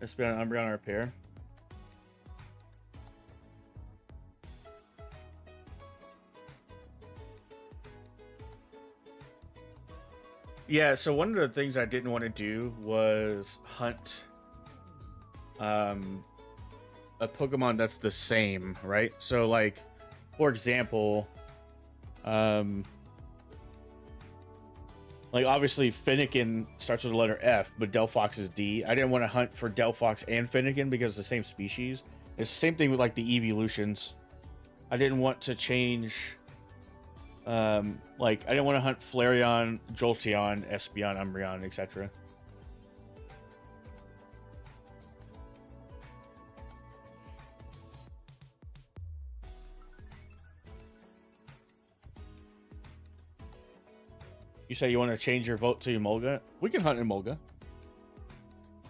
Let's be on Umbreon repair. Yeah, so one of the things I didn't want to do was hunt a Pokemon that's the same, right? So like, for example, like obviously Finnegan starts with the letter F, but Delphox is D. I didn't want to hunt for Delphox and Finnegan because it's the same species. It's the same thing with like the evolutions. I didn't want to change, like I didn't want to hunt Flareon, Jolteon, Espeon, Umbreon, etc. You say you want to change your vote to Emolga? We can hunt Emolga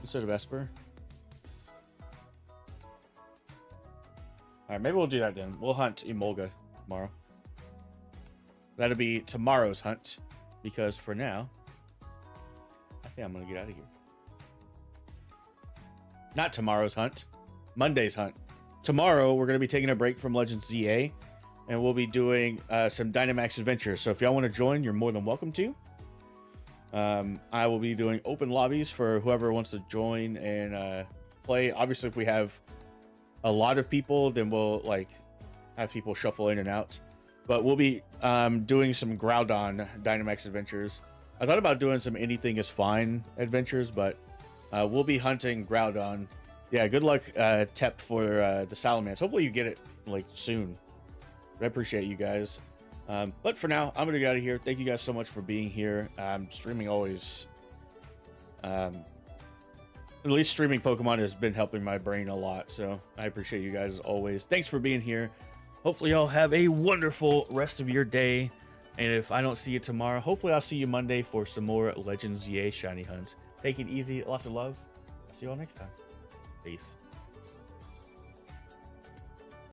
instead of Esper. Alright, maybe we'll do that then. We'll hunt Emolga tomorrow. That'll be tomorrow's hunt. Because for now, I think I'm going to get out of here. Not tomorrow's hunt. Monday's hunt. Tomorrow, we're going to be taking a break from Legends ZA. And we'll be doing some Dynamax adventures. So if y'all want to join, you're more than welcome to. I will be doing open lobbies for whoever wants to join and play. Obviously, if we have a lot of people, then we'll like have people shuffle in and out. But we'll be doing some Groudon Dynamax adventures. I thought about doing some Anything is Fine adventures, but we'll be hunting Groudon. Yeah, good luck, Tep, for the Salamence. Hopefully you get it like soon. I appreciate you guys. But for now, I'm going to get out of here. Thank you guys so much for being here. Streaming always... at least streaming Pokemon has been helping my brain a lot. So I appreciate you guys always. Thanks for being here. Hopefully y'all have a wonderful rest of your day. And if I don't see you tomorrow, hopefully I'll see you Monday for some more Legends ZA Shiny Hunts. Take it easy. Lots of love. I'll see you all next time. Peace.